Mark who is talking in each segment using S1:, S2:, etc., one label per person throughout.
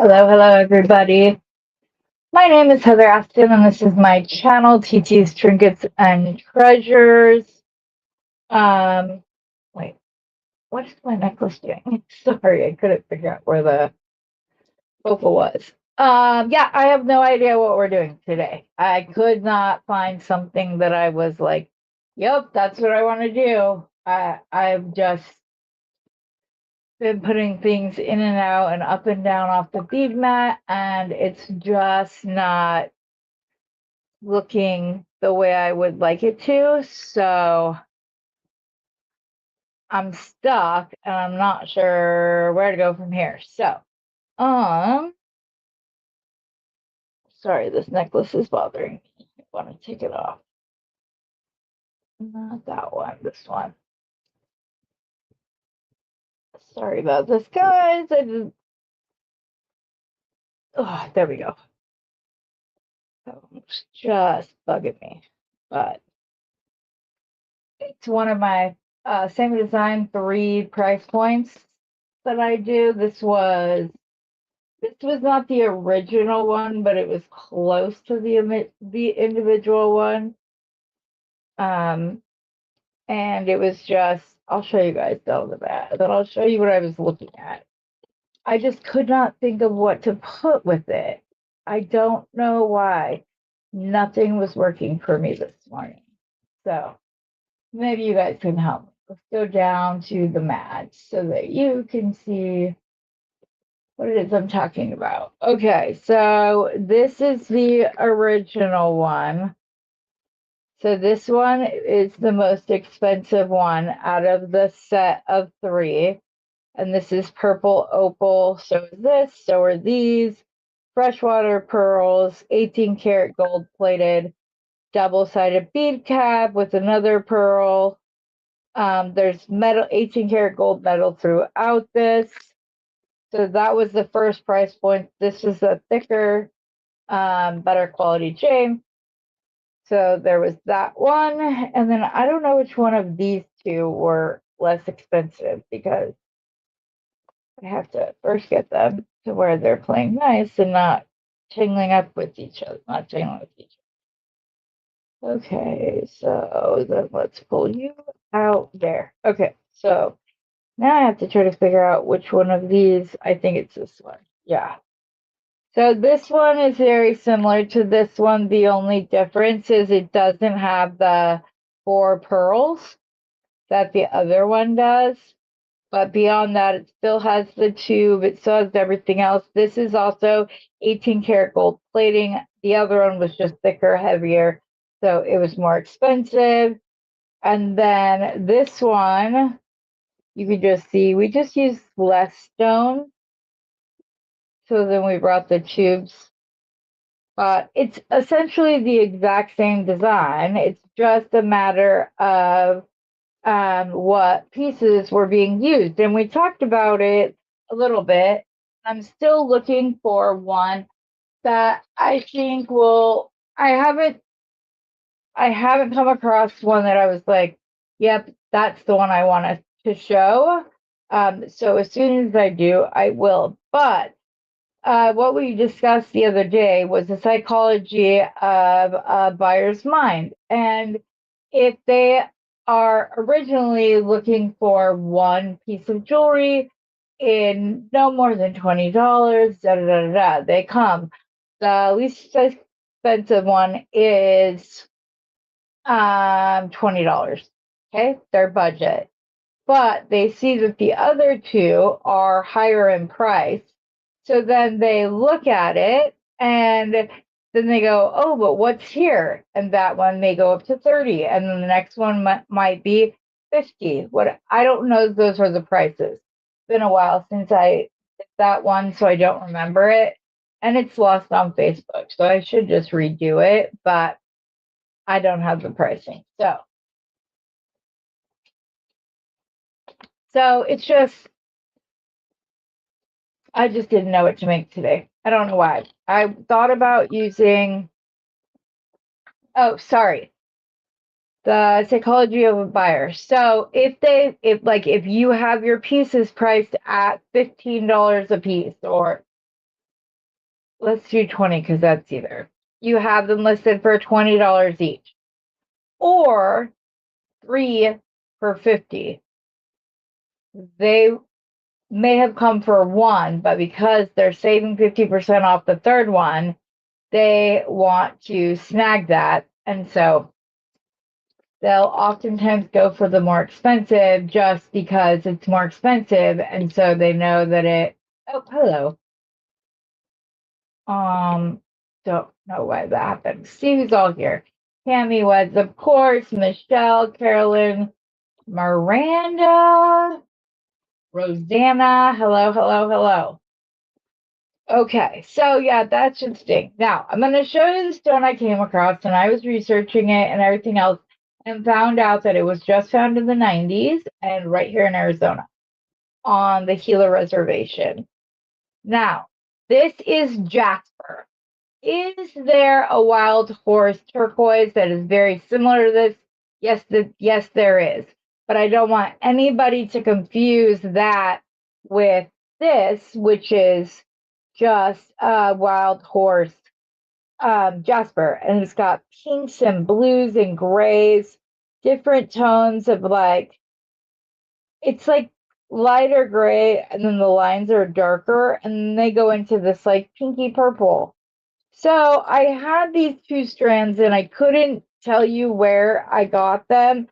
S1: Hello, everybody. My name is Heather Aston, and this is my channel, TT's Trinkets and Treasures. Um, wait, what is my necklace doing? Sorry, I couldn't figure out where the focal was. Yeah, I have no idea what we're doing today. I could not find something that I was like, yep, that's what I want to do. I've just been putting things in and out and up and down off the bead mat, and it's just not looking the way I would like it to. So I'm stuck and I'm not sure where to go from here. So, um, sorry, this necklace is bothering me. I want to take it off. Not that one, this one. Sorry about this, guys. Oh, there we go. That one was just bugging me, but it's one of my same design 3 price points that I do. This was not the original one, but it was close to the individual one. Um, and it was just I'll show you guys all the that. Then I'll show you what I was looking at. I just could not think of what to put with it. I don't know why. Nothing was working for me this morning. So maybe you guys can help me. Let's go down to the mat so that you can see what it is I'm talking about. Okay, so this is the original one. So this one is the most expensive one out of the set of 3. And this is purple opal. So is this, so are these. Freshwater pearls, 18 karat gold plated, double-sided bead cap with another pearl. There's metal, 18 karat gold metal throughout this. So that was the first price point. This is a thicker, better quality chain. So there was that one. And then I don't know which one of these 2 were less expensive because I have to first get them to where they're playing nice and not tingling up with each other, not tingling with each other. Okay, so then let's pull you out there. Okay, so now I have to try to figure out which one of these. I think it's this one. Yeah. So this one is very similar to this one. The only difference is it doesn't have the 4 pearls that the other one does. But beyond that, it still has the tube. It still has everything else. This is also 18 karat gold plating. The other one was just thicker, heavier. So it was more expensive. And then this one, you can just see, we just used less stone. So then we brought the tubes, but it's essentially the exact same design. It's just a matter of what pieces were being used. And we talked about it a little bit. I'm still looking for one that I think will, I haven't come across one that I was like, yep, that's the one I want to show. So as soon as I do, I will. But what we discussed the other day was the psychology of a buyer's mind. And if they are originally looking for one piece of jewelry in no more than $20, they come. The least expensive one is $20. Okay, their budget. But they see that the other 2 are higher in price. So then they look at it and then they go, oh, but what's here? And that one may go up to 30. And then the next one might be 50. What I don't know, those are the prices. It's been a while since I did that one, so I don't remember it. And it's lost on Facebook. So I should just redo it, but I don't have the pricing. So it's just I just didn't know what to make today. I don't know why. I thought about using, oh, sorry, the psychology of a buyer. So if you have your pieces priced at $15 a piece or let's do 20 because that's either. You have them listed for $20 each, or 3 for 50. They may have come for one, but because they're saving 50% off the third one, they want to snag that. And so they'll oftentimes go for the more expensive just because it's more expensive. And so they know that oh, hello. Don't know why that happened. See who's all here. Tammy Weds, of course, Michelle, Carolyn, Miranda, Rosanna. Hello, hello, hello. Okay, so yeah, that's interesting. Now, I'm going to show you the stone I came across, and I was researching it and everything else, and found out that it was just found in the 90s and right here in Arizona on the Gila Reservation. Now, this is jasper. Is there a wild horse turquoise that is very similar to this? Yes, there is. But I don't want anybody to confuse that with this, which is just a wild horse jasper. And it's got pinks and blues and grays, different tones of it's like lighter gray, and then the lines are darker, and then they go into this like pinky purple. So I had these 2 strands and I couldn't tell you where I got them.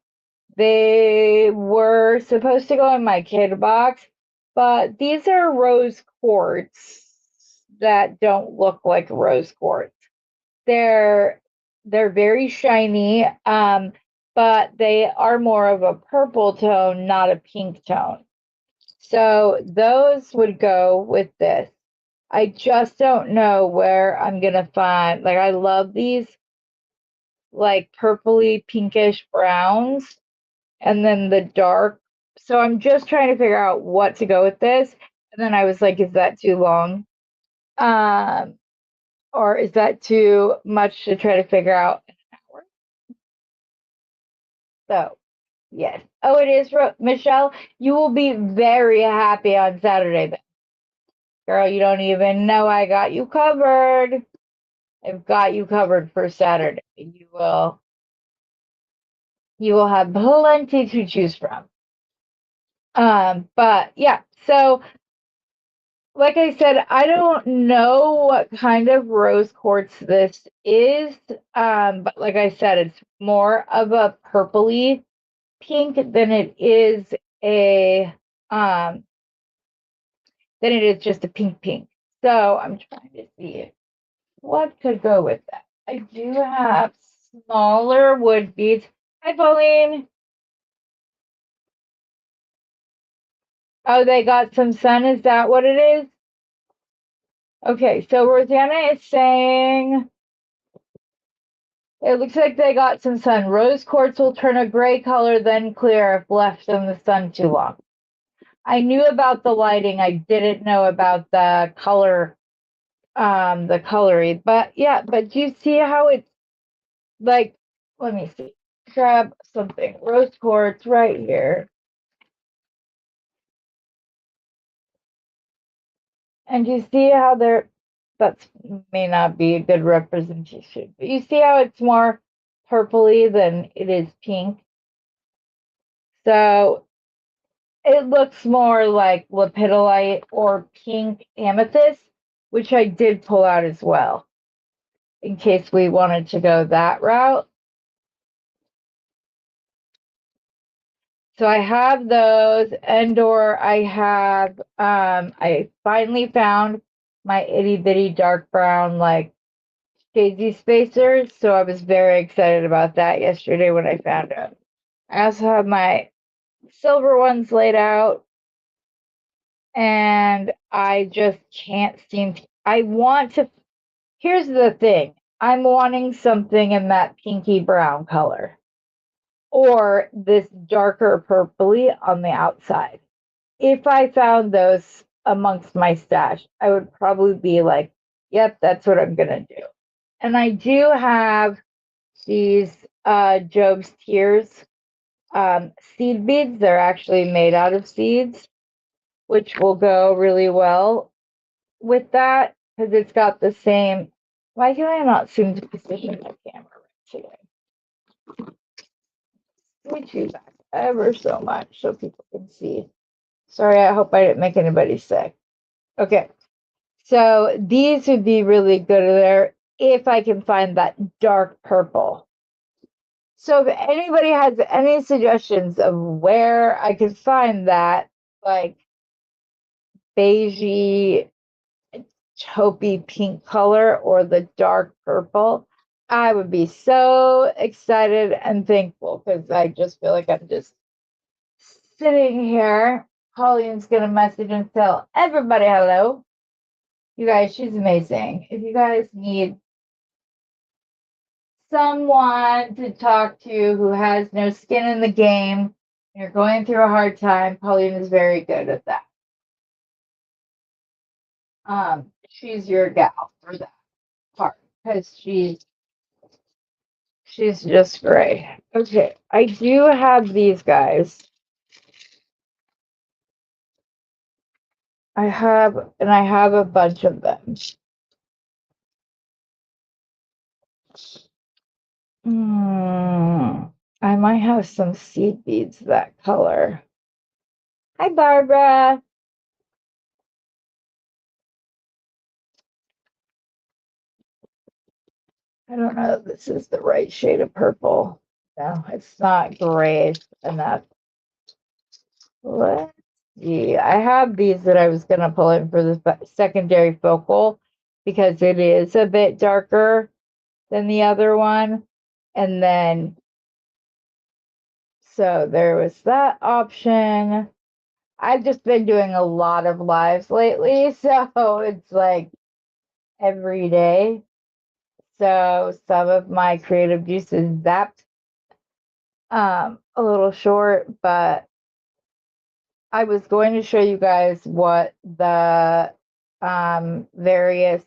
S1: They were supposed to go in my kid box, but these are rose quartz that don't look like rose quartz. They're very shiny, but they are more of a purple tone, not a pink tone. So those would go with this. I just don't know where I'm gonna find, I love these like purpley pinkish browns and then the dark. So I'm just trying to figure out what to go with this. And then I was like, is that too long? Um, or is that too much to try to figure out in an hour? So yes. Oh, it is Michelle. You will be very happy on Saturday then. Girl, you don't even know I got you covered. I've got you covered for Saturday. You will have plenty to choose from. But yeah, so like I said, I don't know what kind of rose quartz this is. But like I said, it's more of a purpley pink than it is a than it is just a pink pink. So I'm trying to see what could go with that. I do have smaller wood beads. Hi, Pauline. Oh, they got some sun. Is that what it is? Okay, so Rosanna is saying it looks like they got some sun. Rose quartz will turn a gray color, then clear if left in the sun too long. I knew about the lighting. I didn't know about the color, the coloring. But yeah, but do you see how it's like, let me see. Grab something. Rose quartz right here. And you see how that may not be a good representation, but you see how it's more purpley than it is pink. So it looks more like lepidolite or pink amethyst, which I did pull out as well, in case we wanted to go that route. So I have those, and/or I finally found my itty bitty dark brown, like Daisy spacers. So I was very excited about that yesterday when I found it. I also have my silver ones laid out, and I just can't seem to, I want to, here's the thing. I'm wanting something in that pinky brown color or this darker purpley on the outside. If I found those amongst my stash, I would probably be like, yep, that's what I'm gonna do. And I do have these Job's Tears seed beads. They're actually made out of seeds, which will go really well with that because it's got the same. Why can I not seem to position my camera right today? Let me choose back ever so much so people can see. Sorry, I hope I didn't make anybody sick. Okay, so these would be really good there if I can find that dark purple. So if anybody has any suggestions of where I could find that, like beigey, taupey pink color or the dark purple, I would be so excited and thankful because I just feel like I'm just sitting here. Pauline's gonna message and tell everybody hello. You guys, she's amazing. If you guys need someone to talk to who has no skin in the game, you're going through a hard time, Pauline is very good at that. She's your gal for that part because she's just great. Okay, I do have these guys. I have a bunch of them. I might have some seed beads that color. Hi, Barbara. I don't know if this is the right shade of purple. No, it's not gray enough. Let's see. I have these that I was going to pull in for the secondary focal because it is a bit darker than the other one. And then, so there was that option. I've just been doing a lot of lives lately, so it's like every day. So some of my creative juices zapped a little short, but I was going to show you guys what the various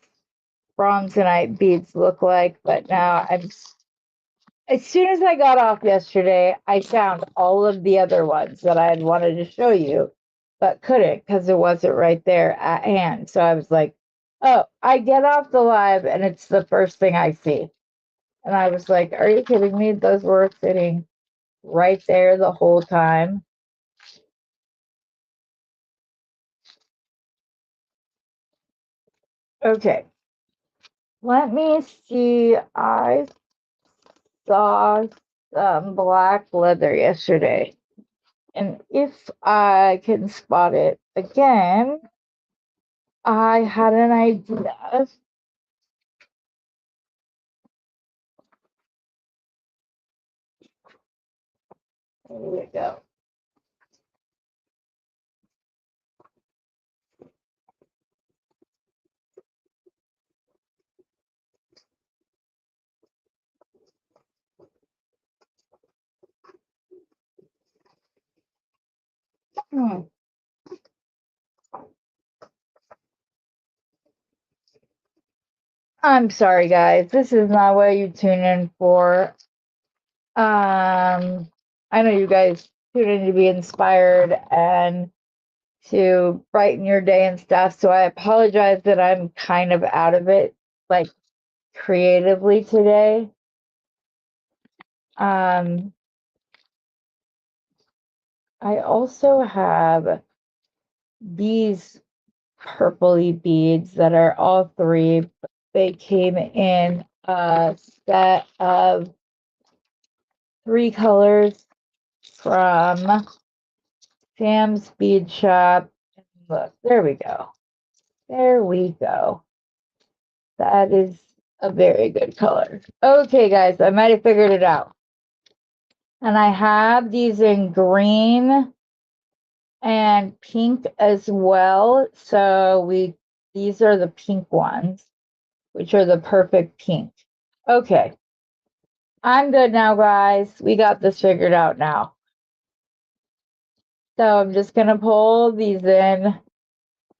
S1: bronzonite beads look like, but now as soon as I got off yesterday, I found all of the other ones that I had wanted to show you, but couldn't because it wasn't right there at hand. So I was like, oh, I get off the live and it's the first thing I see. And I was like, are you kidding me? Those were sitting right there the whole time. Okay. Let me see. I saw some black leather yesterday. And if I can spot it again, I had an idea. There we go. Hmm. I'm sorry, guys. This is not what you tune in for. I know you guys tune in to be inspired and to brighten your day and stuff. So I apologize that I'm kind of out of it, like creatively today. I also have these purpley beads that are all three. They came in a set of 3 colors from Sam's Bead Shop. Look, there we go. There we go. That is a very good color. Okay, guys, I might have figured it out. And I have these in green and pink as well. So these are the pink ones, which are the perfect pink. Okay. I'm good now, guys. We got this figured out now. So I'm just going to pull these in.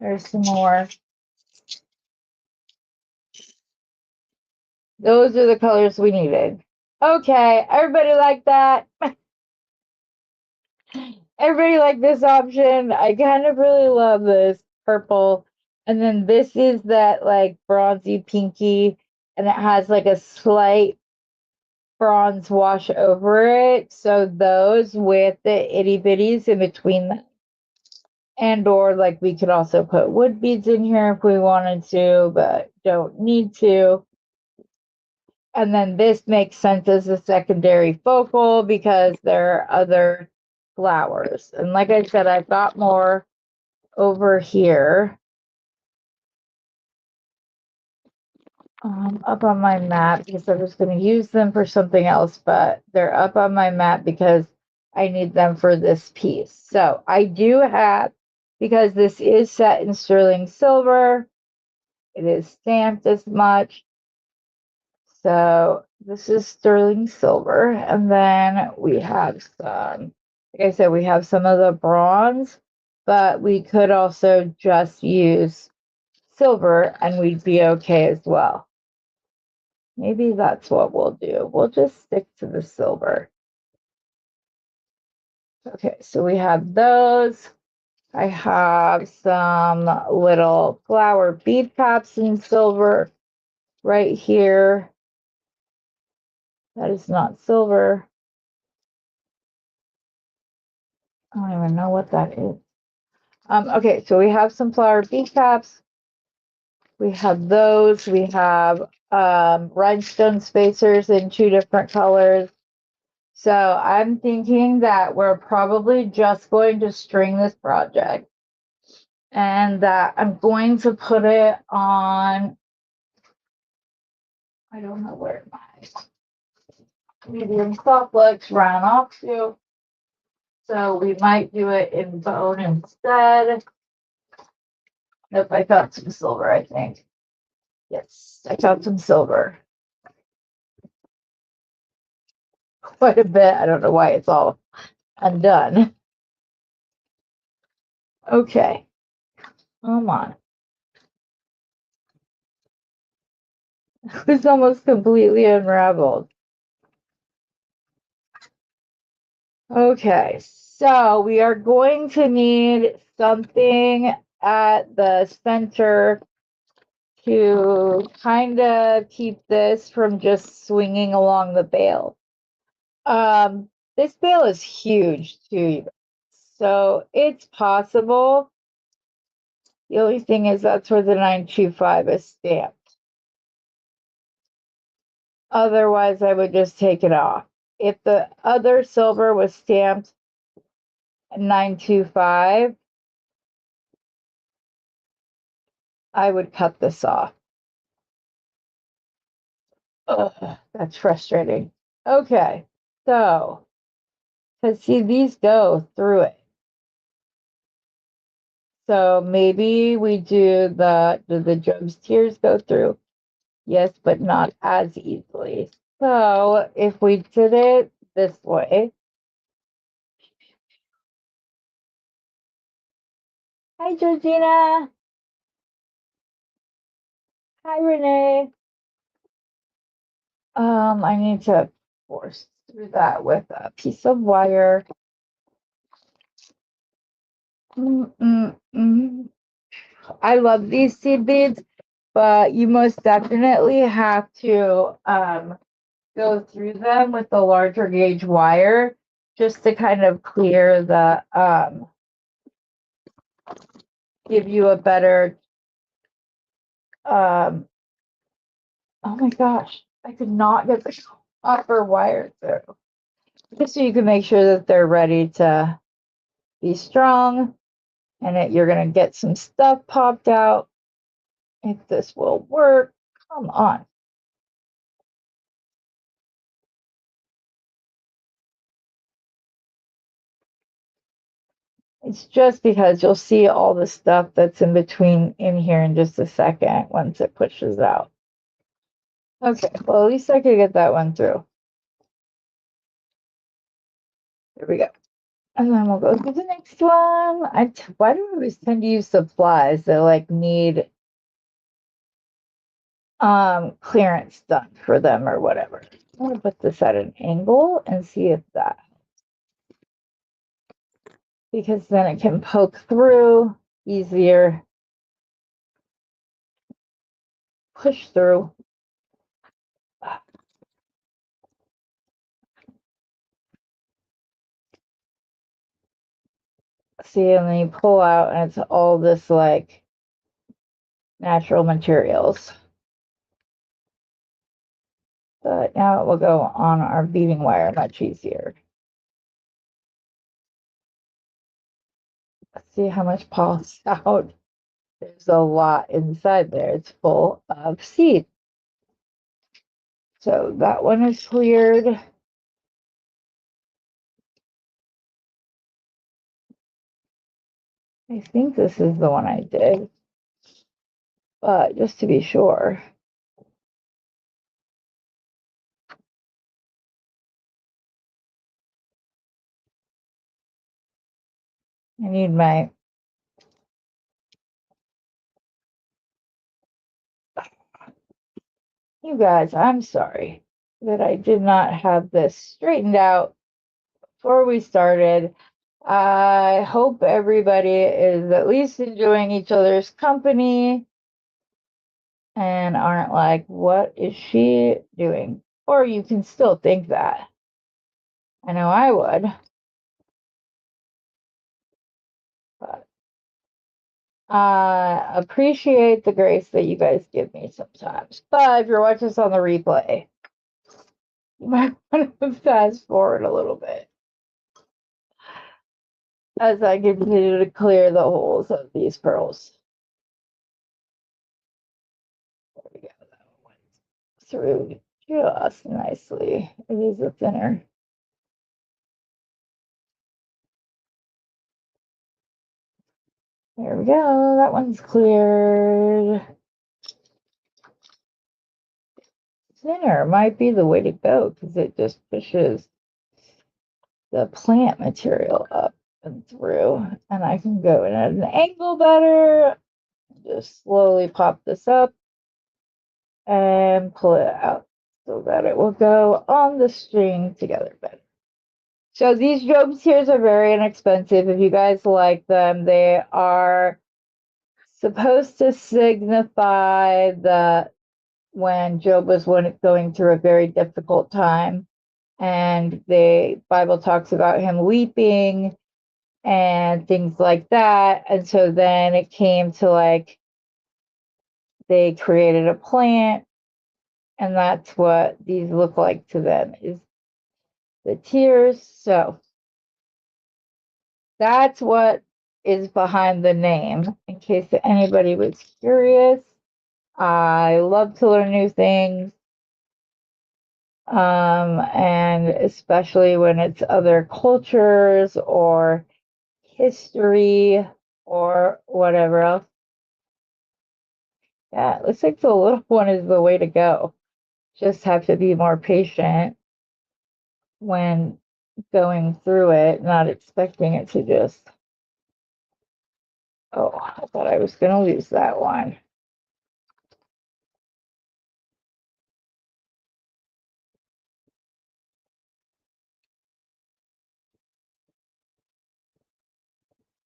S1: There's some more. Those are the colors we needed. Okay, everybody like that? Everybody like this option? I kind of really love this purple. And then this is that like bronzy pinky, and it has like a slight bronze wash over it. So those with the itty bitties in between them. And or like we could also put wood beads in here if we wanted to, but don't need to. And then this makes sense as a secondary focal because there are other flowers. And like I said, I've got more over here. Up on my mat because I was going to use them for something else, but they're up on my mat because I need them for this piece. So I do have, because this is set in sterling silver, it is stamped as much. So this is sterling silver. And then we have some, like I said, we have some of the bronze, but we could also just use silver and we'd be okay as well. Maybe that's what we'll do. We'll just stick to the silver. Okay, so we have those. I have some little flower bead caps in silver right here. That is not silver. I don't even know what that is. Okay, so we have some flower bead caps. We have those. We have rhinestone spacers in 2 different colors. So I'm thinking that we're probably just going to string this project and that I'm going to put it on, I don't know where my medium soft legs ran off to. So we might do it in bone instead. Nope, I got some silver, I think. Yes, I got some silver. Quite a bit. I don't know why it's all undone. Okay, come on. It's almost completely unraveled. Okay, so we are going to need something at the center to kind of keep this from just swinging along the bale. This bale is huge too, so it's possible. The only thing is that's where the 925 is stamped. Otherwise, I would just take it off. If the other silver was stamped 925, I would cut this off. Ugh, that's frustrating. Okay, so, because see, these go through it. So maybe we do the Job's tears go through? Yes, but not as easily. So if we did it this way. Hi, Georgina. Hi, Renee. I need to force through that with a piece of wire. I love these seed beads, but you most definitely have to go through them with the larger gauge wire just to kind of clear the give you a better oh my gosh, I could not get the copper wire through. Just so you can make sure that they're ready to be strong and that you're going to get some stuff popped out. If this will work, come on. It's just because you'll see all the stuff that's in between in here in just a second once it pushes out. Okay, well, at least I could get that one through. There we go. And then we'll go to the next one. Why do I always tend to use supplies that like need clearance done for them or whatever? I'm gonna put this at an angle and see if that, because then it can poke through easier. push through. See, and then you pull out, and it's all this like natural materials. But now it will go on our beading wire much easier. Let's see how much pops out. There's a lot inside there. It's full of seed. So that one is cleared. I think this is the one I did, but just to be sure. I need my you guys, I'm sorry that I did not have this straightened out before we started. I hope everybody is at least enjoying each other's company and aren't like, what is she doing? Or you can still think that. I know I would. But I appreciate the grace that you guys give me sometimes. But if you're watching this on the replay, you might want to fast forward a little bit as I continue to clear the holes of these pearls. There we go. That one went through just nicely. It is a thinner. There we go. That one's cleared. Thinner might be the way to go because it just pushes the plant material up and through. And I can go in at an angle better. Just slowly pop this up and pull it out so that it will go on the string together better. So these Job tears are very inexpensive. If you guys like them, they are supposed to signify that when Job was going through a very difficult time, and the Bible talks about him weeping and things like that. And so then it came to like they created a plant, and that's what these look like to them is the tears. So that's what is behind the name, in case anybody was curious. I love to learn new things. And especially when it's other cultures or history or whatever else. Yeah, it looks like the little one is the way to go. Just have to be more patient when going through it, not expecting it to just, oh, I thought I was going to lose that one.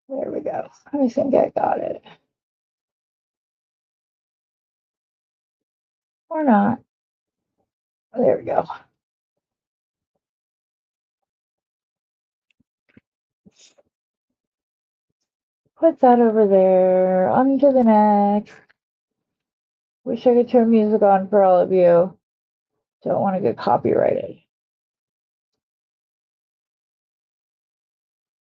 S1: There we go. I think I got it. Or not. There we go. Put that over there. On to the next. Wish I could turn music on for all of you. Don't want to get copyrighted.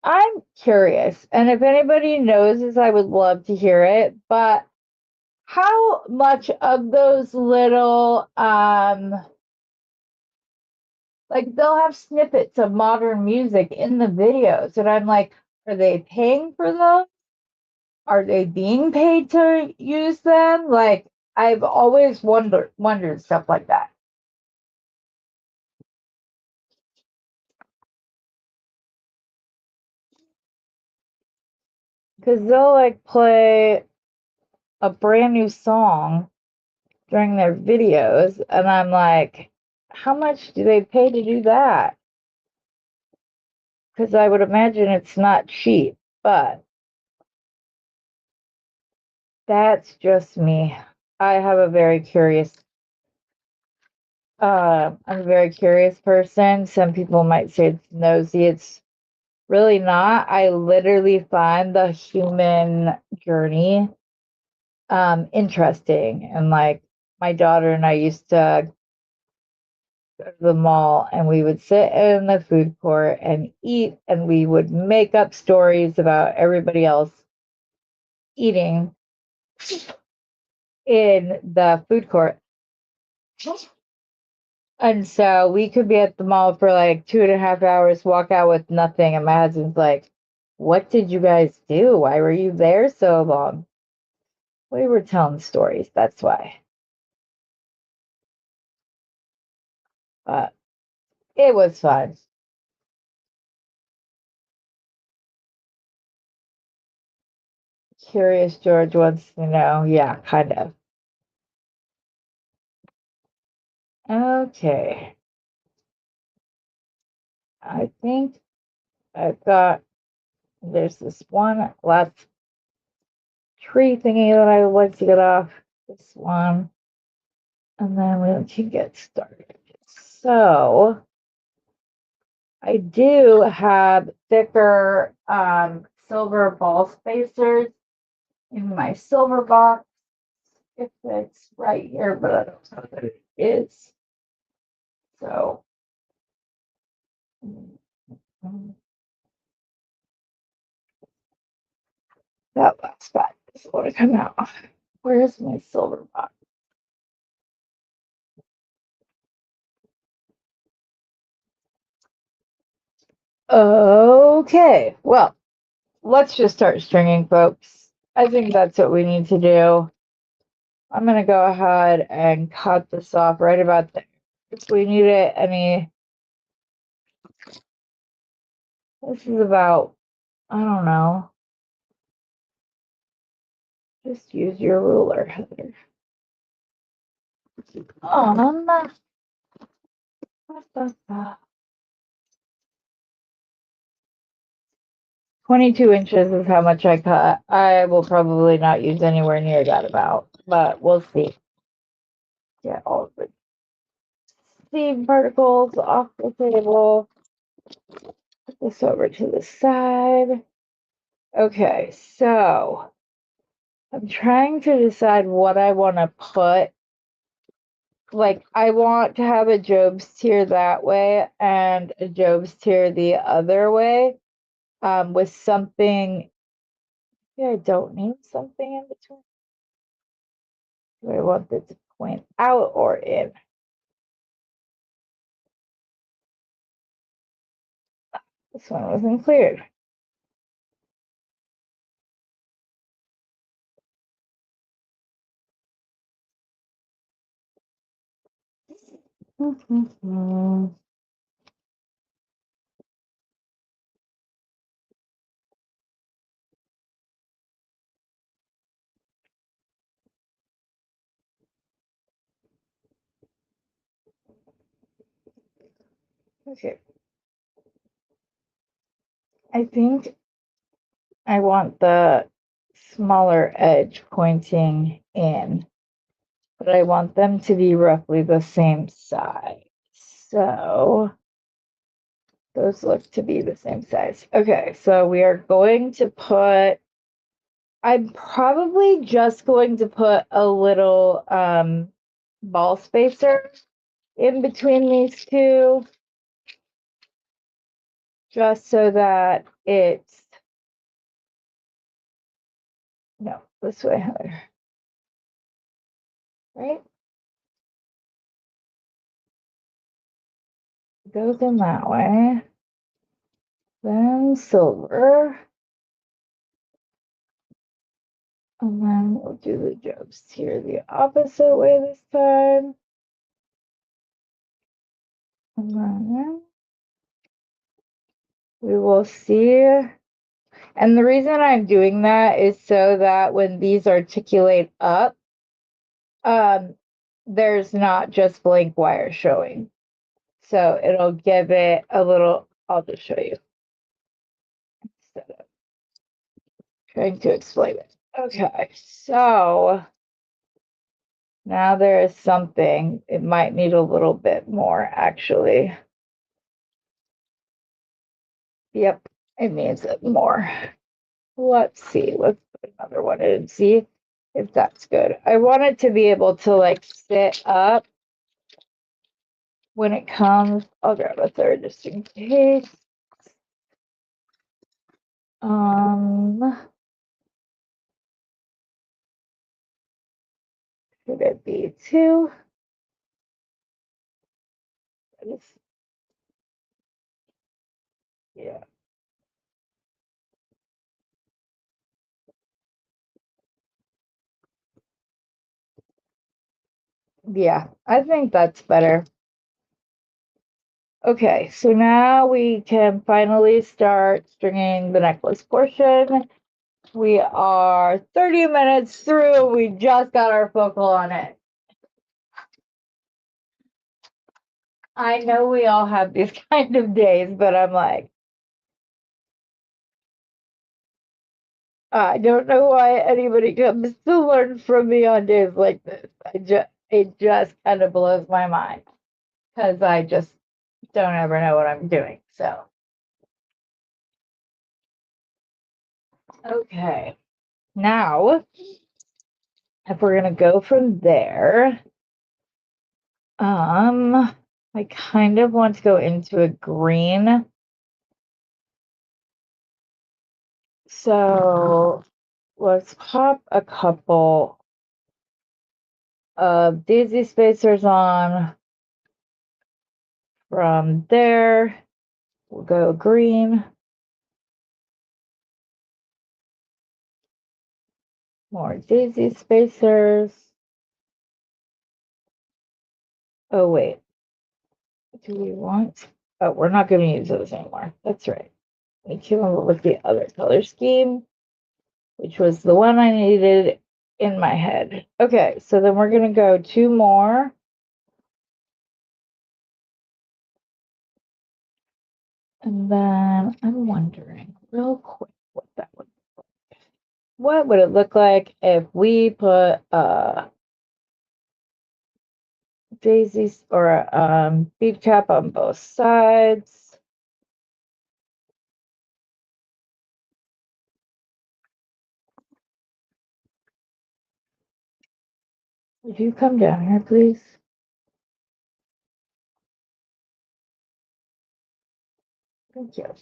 S1: I'm curious, and if anybody knows this, I would love to hear it. But how much of those little like they'll have snippets of modern music in the videos, and I'm like, are they paying for them? Are they being paid to use them? Like, I've always wondered stuff like that. Because they'll like play a brand new song during their videos, and I'm like, how much do they pay to do that? Because I would imagine it's not cheap, but that's just me. I have a very curious I'm a very curious person. Some people might say it's nosy. It's really not. I literally find the human journey interesting. And like my daughter and I used to go to the mall and we would sit in the food court and eat and we would make up stories about everybody else eating in the food court. And so we could be at the mall for like 2.5 hours, walk out with nothing. And my husband's like, what did you guys do? Why were you there so long? We were telling stories. That's why. But it was fun. Curious George wants to know. Yeah, kind of. Okay. I think I've got, there's this one last tree thingy that I would like to get off. This one. And then we can get started. So I do have thicker silver ball spacers in my silver box. If it's right here, but I don't know that it is. So that last spot is going to come out. Where's my silver box? Okay, well, let's just start stringing, folks. I think that's what we need to do. I'm going to go ahead and cut this off right about there. If we need it any, this is about, I don't know, just use your ruler, Heather. 22 inches is how much I cut. I will probably not use anywhere near that amount, but we'll see. Get all of the seed particles off the table. Put this over to the side. Okay, so I'm trying to decide what I want to put. Like, I want to have a Job's tier that way and a Job's tier the other way, with something. Yeah, I don't need something in between. Do I want it to point out or in? This one wasn't cleared. Okay. I think I want the smaller edge pointing in, but I want them to be roughly the same size. So those look to be the same size. Okay, so we are going to put, I'm probably just going to put a little ball spacer in between these two, just so that it's, no, this way, Heather. Right? Goes in that way. Then silver. And then we'll do the Jobs here the opposite way this time. And then we will see. And the reason I'm doing that is so that when these articulate up, there's not just blank wire showing. So it'll give it a little, I'll just show you instead of trying to explain it. Okay, so Now there is something. It might need a little bit more, actually. Yep, it needs it more. Let's see. Let's put another one in and see if that's good. I want it to be able to like sit up when it comes. I'll grab a third just in case. Could it be two? Yeah. Yeah, I think that's better. Okay, so now we can finally start stringing the necklace portion. We are 30 minutes through. We just got our focal on it. I know we all have these kind of days, but I'm like, I don't know why anybody comes to learn from me on days like this. It just kind of blows my mind because I just don't ever know what I'm doing. So, okay. Now, if we're gonna go from there, I kind of want to go into a green. So let's pop a couple of daisy spacers on from there. We'll go green. More daisy spacers. Oh, wait. Do we want? Oh, we're not going to use those anymore. That's right. We came up with the other color scheme, which was the one I needed in my head. Okay, so then we're going to go two more. And then I'm wondering real quick what that would look like. What would it look like if we put daisies or bead cap on both sides? Would you come down here, please? Thank you.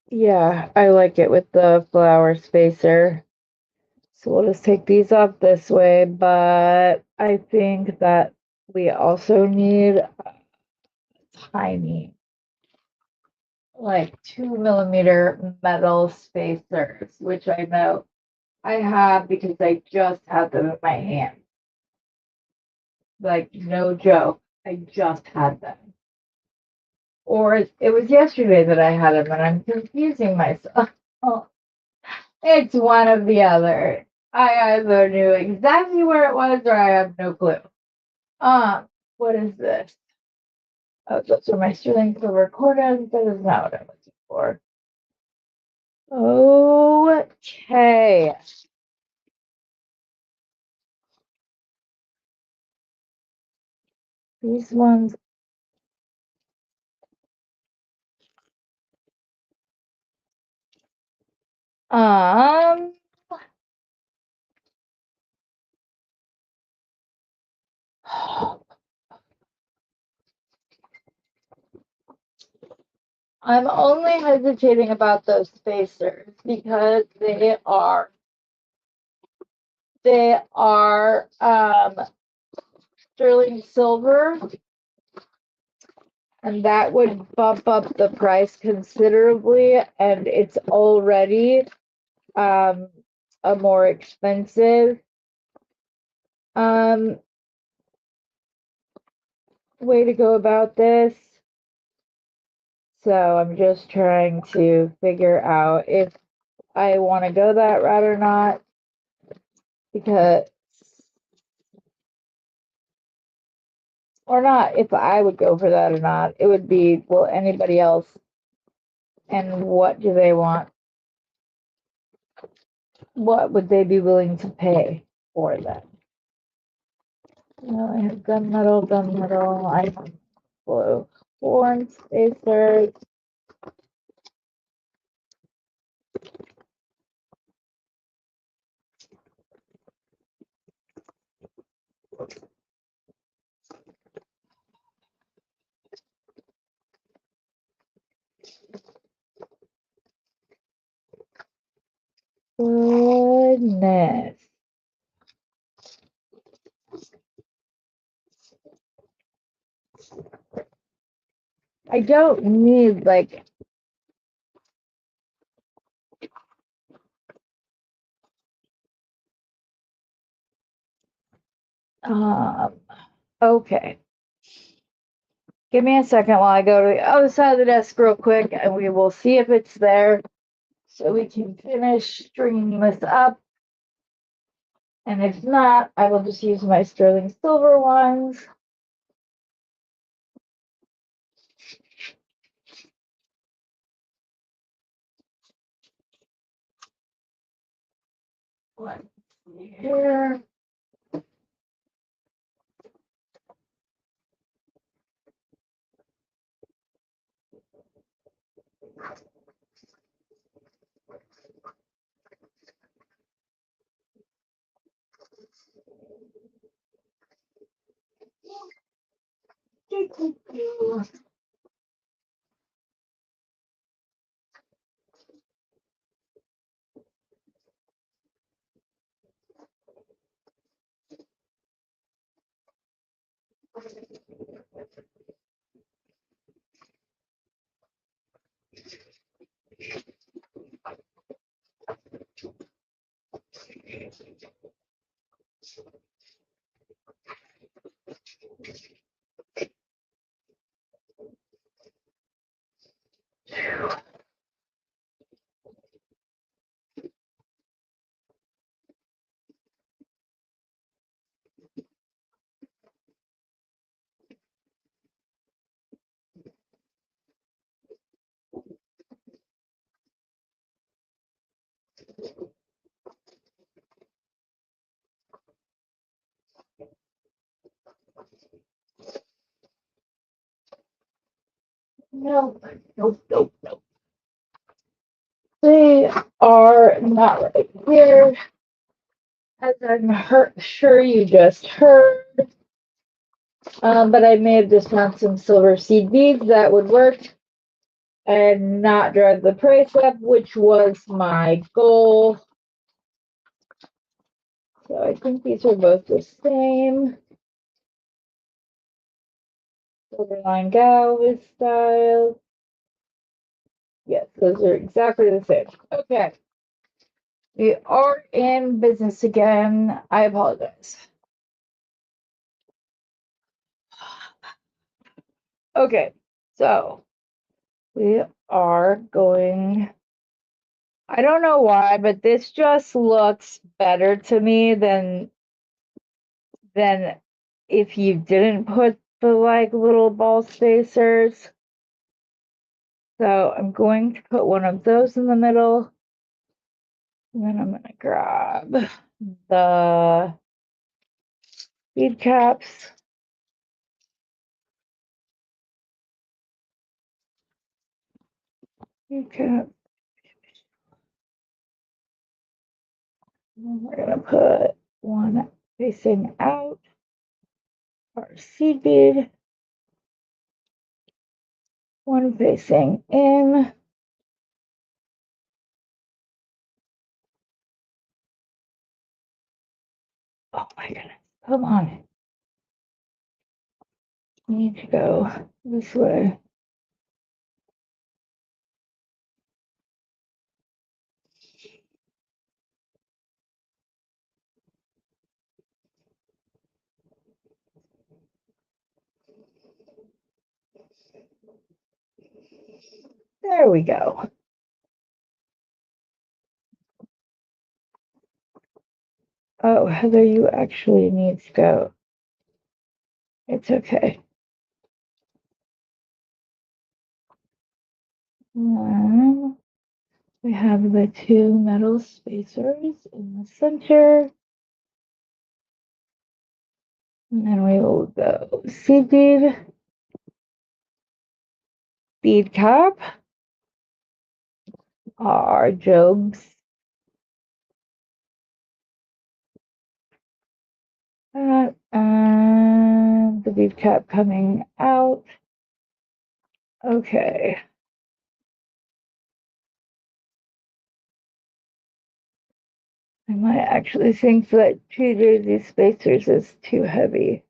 S1: Yeah, I like it with the flower spacer. So we'll just take these off this way, but I think that we also need tiny, like 2 millimeter metal spacers, which I know I have because I just had them in my hand. Like, no joke, I just had them. Or it was yesterday that I had them, and I'm confusing myself. It's one of the other. I either knew exactly where it was or I have no clue. What is this? Oh, those are my sterling silver quarters. That is not what I'm looking for. Okay. These ones. Um, I'm only hesitating about those spacers because they are sterling silver, and that would bump up the price considerably, and it's already a more expensive way to go about this. So I'm just trying to figure out if I want to go that route or not, because or not if I would go for that or not. It would be, will anybody else, and what do they want? what would they be willing to pay for that? I have gunmetal, I have blue horn spacers. Goodness. I don't need like okay. Give me a second while I go to the other side of the desk real quick and we will see if it's there so we can finish stringing this up. And if not, I will just use my sterling silver ones. Let's see here. No, nope. They are not right here, as I'm sure you just heard. But I may have just found some silver seed beads that would work and not drive the price up, which was my goal. So I think these are both the same. Silverline Galvez style. Yes, those are exactly the same. Okay. We are in business again. I apologize. Okay, so we are going. I don't know why, but this just looks better to me than if you didn't put the like little ball spacers. So I'm going to put one of those in the middle. And then I'm going to grab the bead caps. Bead cap. And we're going to put one facing out, our seed bead, one facing in. Oh my goodness, come on. I need to go this way. There we go. Oh, Heather, you actually need to go. It's okay. One, We have the two metal spacers in the center. And then we will go seed bead cap, our Jobs. And the bead cap coming out. Okay. I might actually think that 2 daisy spacers is too heavy.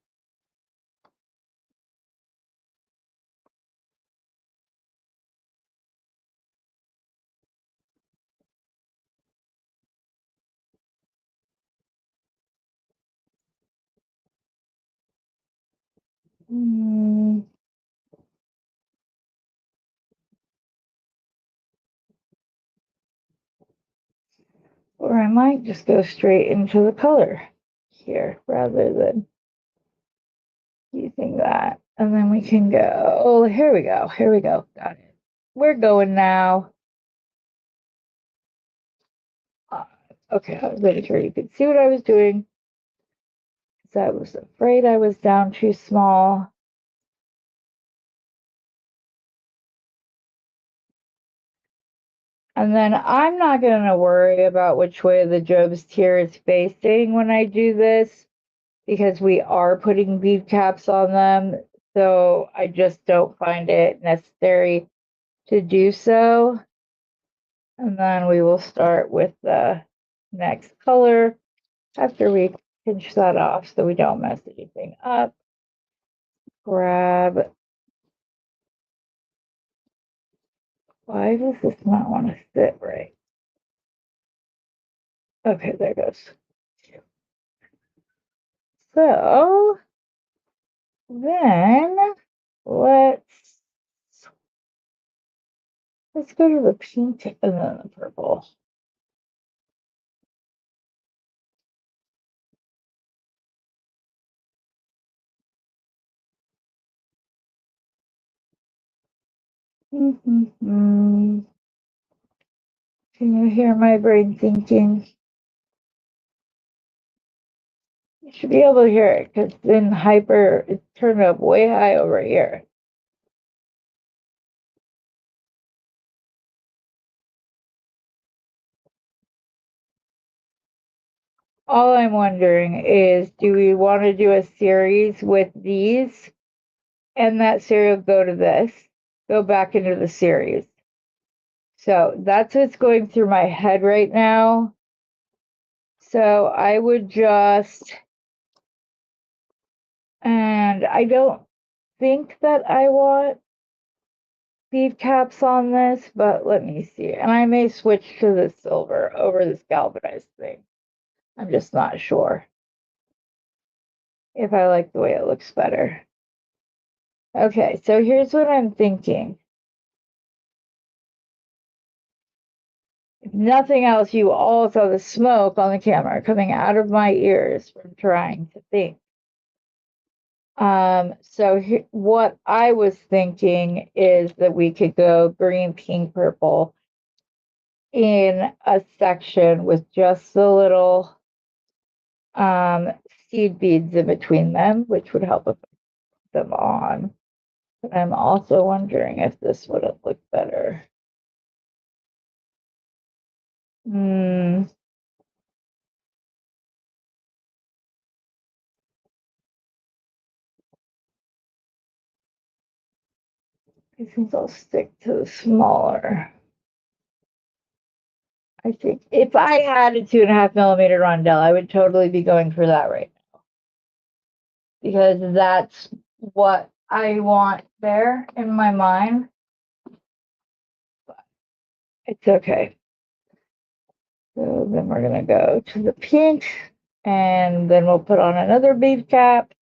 S1: Or I might just go straight into the color here rather than using that. And then we can go, oh, here we go. Here we go. Got it. We're going now. Okay, I was making sure you could see what I was doing. Because I was afraid I was down too small. And then I'm not going to worry about which way the Job's tier is facing when I do this, because we are putting bead caps on them. So I just don't find it necessary to do so. And then we will start with the next color after we pinch that off so we don't mess anything up. Grab. Why does this not want to sit right? Okay, there it goes. So then let's go to the pink and then the purple. Can you hear my brain thinking? You should be able to hear it because then hyper it's turned up way high over here. All I'm wondering is, do we want to do a series with these and that serial go to this, go back into the series? So that's what's going through my head right now. So I would just, and I don't think that I want bead caps on this, but let me see. And I may switch to the silver over this galvanized thing. I'm just not sure if I like the way it looks better. Okay, so here's what I'm thinking. If nothing else, you all saw the smoke on the camera coming out of my ears from trying to think. So what I was thinking is that we could go green, pink, purple in a section with just the little seed beads in between them, which would help put them on. But I'm also wondering if this would have looked better. I think I'll stick to the smaller. I think if I had a 2.5 millimeter rondelle, I would totally be going for that right now. Because that's what I want there in my mind. But it's okay. So then we're going to go to the pink, and then we'll put on another bead cap.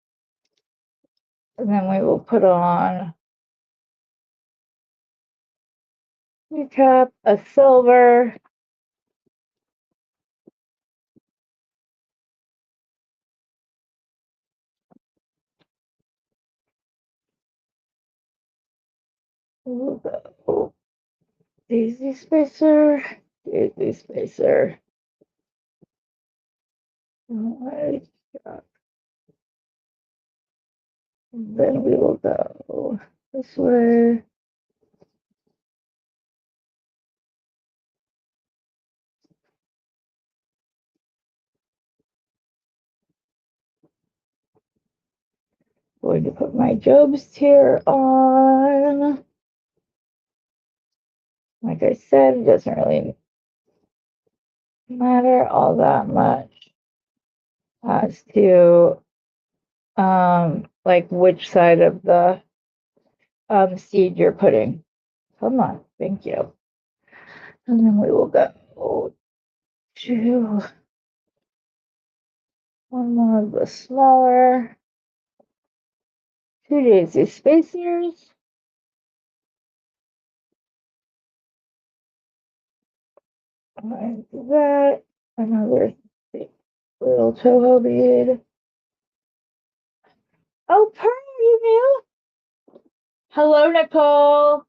S1: And then we will put on bead cap, a silver. We'll go Daisy spacer, daisy spacer. Alright. Then we will go this way. Going to put my Job's tear on. Like I said, it doesn't really matter all that much as to like which side of the seed you're putting. Come on, thank you. And then we will go to one more of the smaller 2 daisy spacers. And that, another little Toho bead. Oh, Pearl, you knew? Hello, Nicole.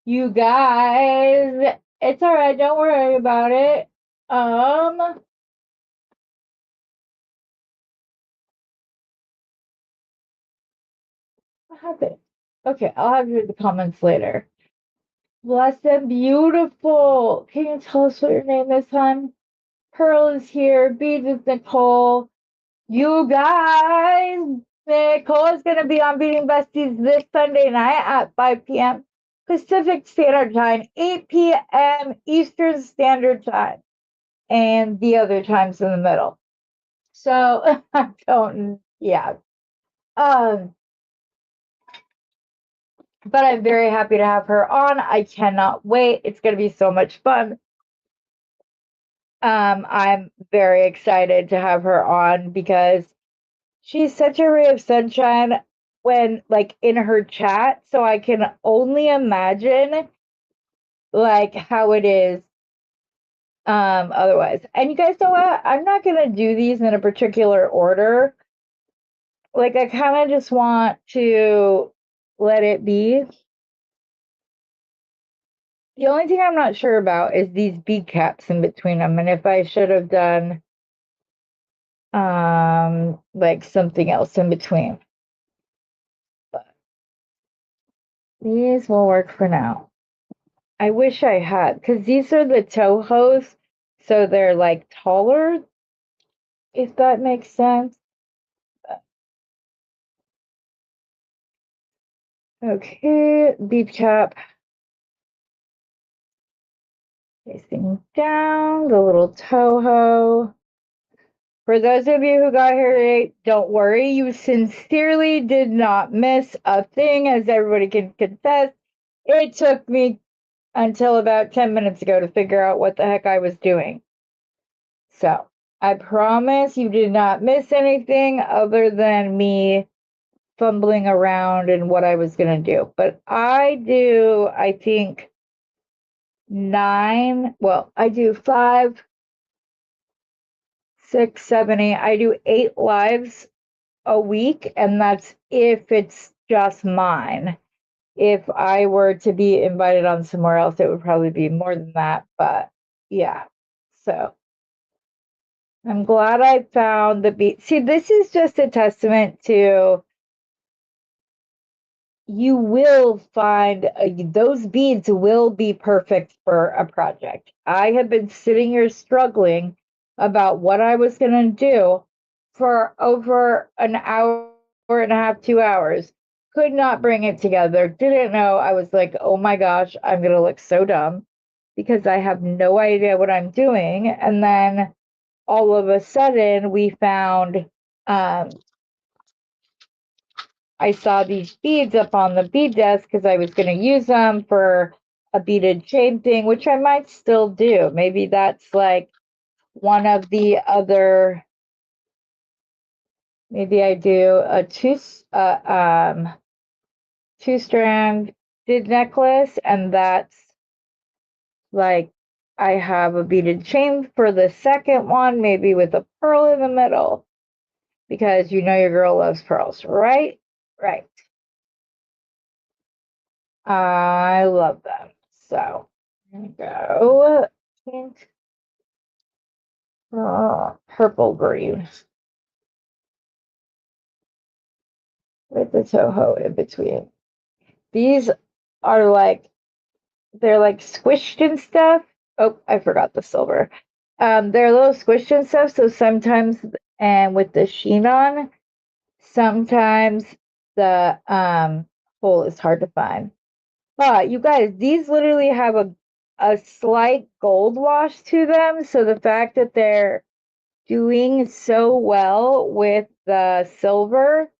S1: You guys, it's all right. Don't worry about it. What happened? Okay, I'll have you in the comments later. Blessed and beautiful. Can you tell us what your name is, hon? Pearl is here. Beads with Nicole. You guys, Nicole is going to be on Beading Besties this Sunday night at 5 p.m. Pacific Standard Time, 8 p.m. Eastern Standard Time, and the other times in the middle. So I don't, yeah. But I'm very happy to have her on. I cannot wait. It's going to be so much fun. I'm very excited to have her on because she's such a ray of sunshine when, like, in her chat. So I can only imagine, like, how it is otherwise. And you guys know what? I'm not going to do these in a particular order. Like, I kind of just want to let it be. The only thing I'm not sure about is these bead caps in between them, and if I should have done like something else in between. But these will work for now. I wish I had, because these are the Tohos, so they're like taller, if that makes sense. Okay, bead cap facing down, the little Toho. For those of you who got here late, don't worry. You sincerely did not miss a thing, as everybody can confess. It took me until about 10 minutes ago to figure out what the heck I was doing. So I promise you did not miss anything other than me fumbling around in what I was going to do. But I do, I think, 9, well, I do 5, 6, 7, 8. I do 8 lives a week, and that's if it's just mine. If I were to be invited on somewhere else, it would probably be more than that. But yeah, so I'm glad I found the beat. See, this is just a testament to you will find those beads will be perfect for a project. I have been sitting here struggling about what I was going to do for over an hour and a half, 2 hours. Could not bring it together. Didn't know. I was like, oh my gosh, I'm going to look so dumb because I have no idea what I'm doing. And then all of a sudden we found I saw these beads up on the bead desk because I was going to use them for a beaded chain thing, which I might still do. Maybe that's like one of the other, maybe I do a two-strand bead necklace, and that's like I have a beaded chain for the second one, maybe with a pearl in the middle, because you know your girl loves pearls, right? Right. I love them. So There we go. Pink. Purple green. With the Toho in between. These are like, they're like squished and stuff. Oh, I forgot the silver. They're a little squished and stuff, so sometimes, and with the sheen on, sometimes the hole is hard to find. But you guys, these literally have a slight gold wash to them, so the fact that they're doing so well with the silver,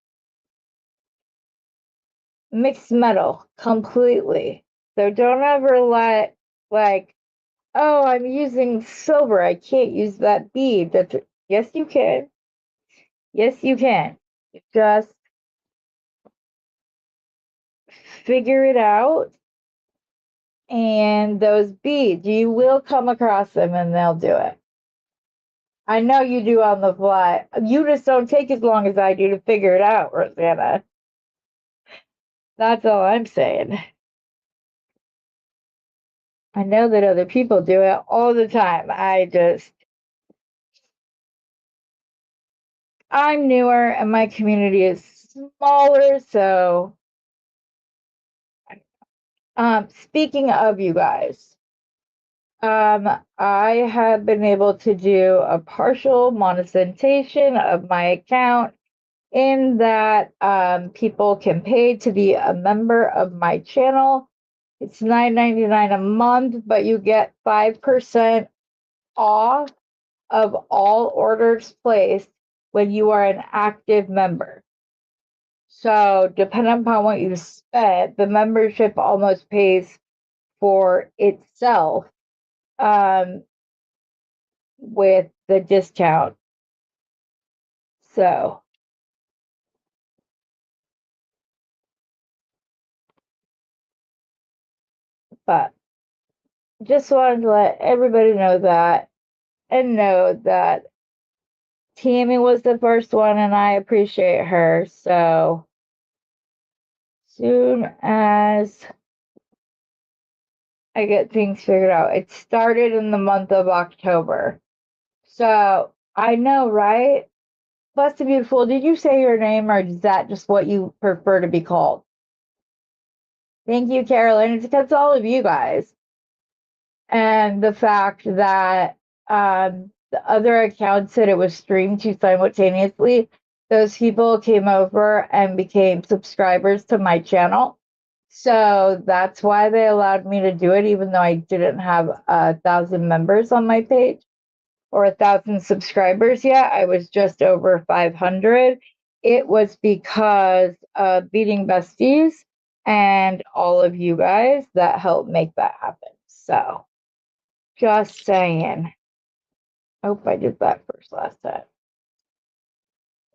S1: mixed metal completely. So don't ever let, like, oh, I'm using silver, I can't use that bead. Yes, you can. Yes, you can. Just figure it out. And those beads, you will come across them and they'll do it. I know you do on the fly. You just don't take as long as I do to figure it out, Rosanna. That's all I'm saying. I know that other people do it all the time. I'm newer and my community is smaller, so speaking of you guys, I have been able to do a partial monetization of my account in that people can pay to be a member of my channel. It's $9.99 a month, but you get 5% off of all orders placed when you are an active member. So depending upon what you spent, the membership almost pays for itself with the discount. So but just wanted to let everybody know that, and know that Tammy was the first one and I appreciate her. So soon as I get things figured out, it started in the month of October. So I know, right? Blessed and Beautiful, did you say your name or is that just what you prefer to be called? Thank you, Carolyn. It's because all of you guys. And the fact that the other account said it was streamed to simultaneously, those people came over and became subscribers to my channel. So that's why they allowed me to do it, even though I didn't have 1,000 members on my page or 1,000 subscribers yet. I was just over 500. It was because of Beading Besties and all of you guys that helped make that happen. So just saying. Hope I did that first last time.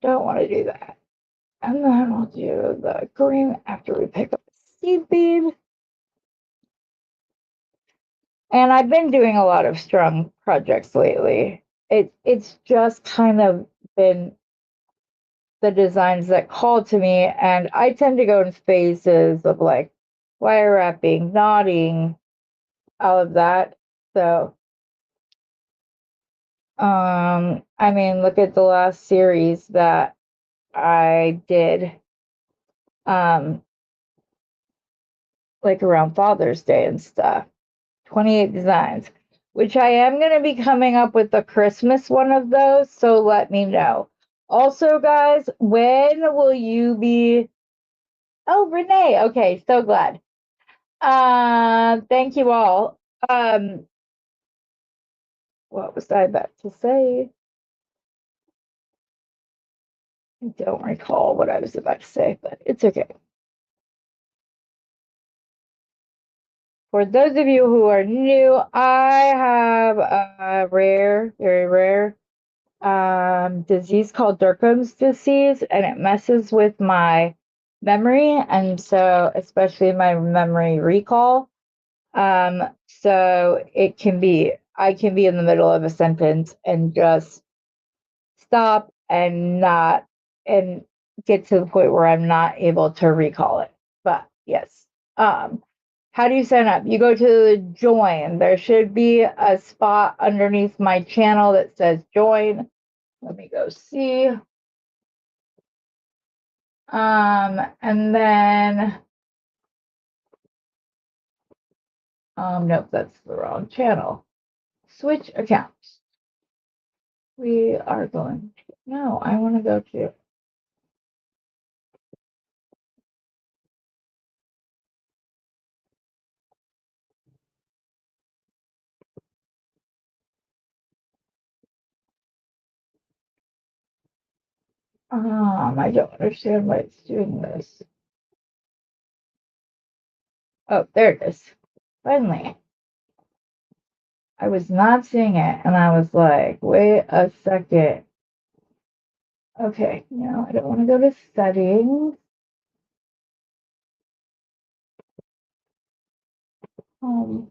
S1: Don't want to do that. And then we'll do the green after we pick up the seed bead. And I've been doing a lot of strung projects lately. It's just kind of been the designs that call to me, and I tend to go in phases of like wire wrapping, knotting, all of that. So I mean, look at the last series that I did like around Father's Day and stuff. 28 designs, which I am going to be coming up with a Christmas one of those, so let me know. Also, guys, when will you be? Oh, Renee. Okay, so glad. Thank you all. What was I about to say? I don't recall what I was about to say, but it's okay. For those of you who are new, I have a rare, very rare disease called Derkham's disease, and it messes with my memory, and so especially my memory recall. So it can be, I can be in the middle of a sentence and just stop and not, and get to the point where I'm not able to recall it. But yes, how do you sign up? You go to join. There should be a spot underneath my channel that says join. Let me go see. And then, nope, that's the wrong channel. Switch accounts. We are going to, no, I want to go to, I don't understand why it's doing this. Oh, there it is. Finally. I was not seeing it, and I was like, wait a second. Okay, no, I don't want to go to settings. Um,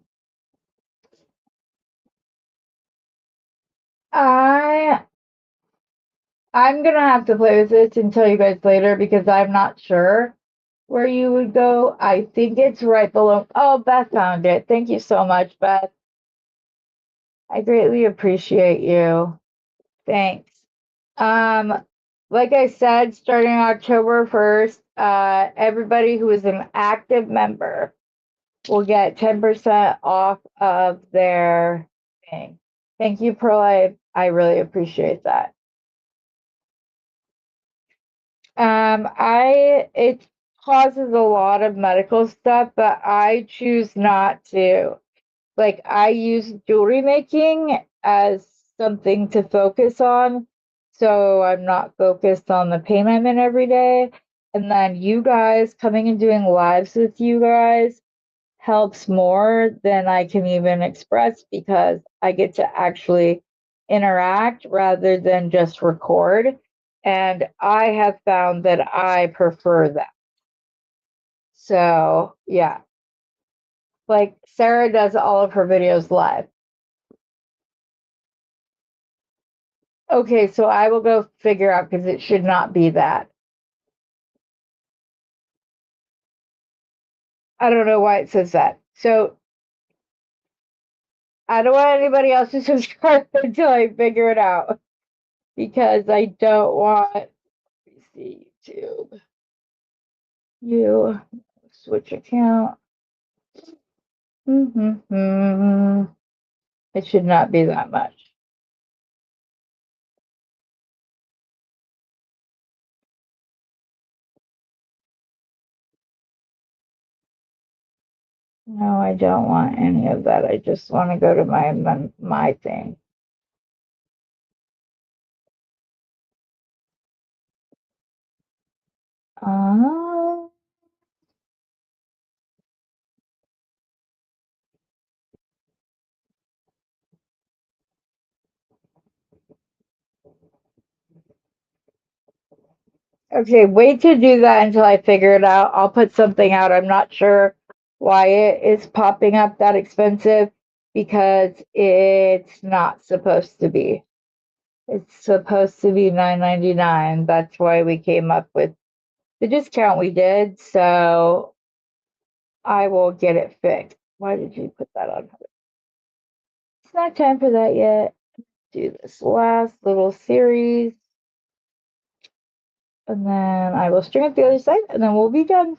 S1: I I'm gonna have to play with this and tell you guys later because I'm not sure where you would go. I think it's right below. Oh, Beth found it. Thank you so much, Beth. I greatly appreciate you. Thanks. Um, like I said, starting October 1st, everybody who is an active member will get 10% off of their thing. Thank you, Pearl. I really appreciate that. It causes a lot of medical stuff, but I choose not to. Like I use jewelry making as something to focus on, so I'm not focused on the pain I'm in every day. And then you guys coming and doing lives with you guys helps more than I can even express because I get to actually interact rather than just record. And I have found that I prefer that. So, yeah, like Sarah does all of her videos live. Okay, so I will go figure out because it should not be that. I don't know why it says that. So I don't want anybody else to subscribe until I figure it out because I don't want, let me see, YouTube. You switch account. It should not be that much. No, I don't want any of that. I just want to go to my thing. Uh, okay, wait to do that until I figure it out. I'll put something out. I'm not sure why it is popping up that expensive because it's not supposed to be. It's supposed to be $9.99. That's why we came up with the discount we did. So I will get it fixed. Why did you put that on? It's not time for that yet. Do this last little series. And then I will string up the other side and then we'll be done.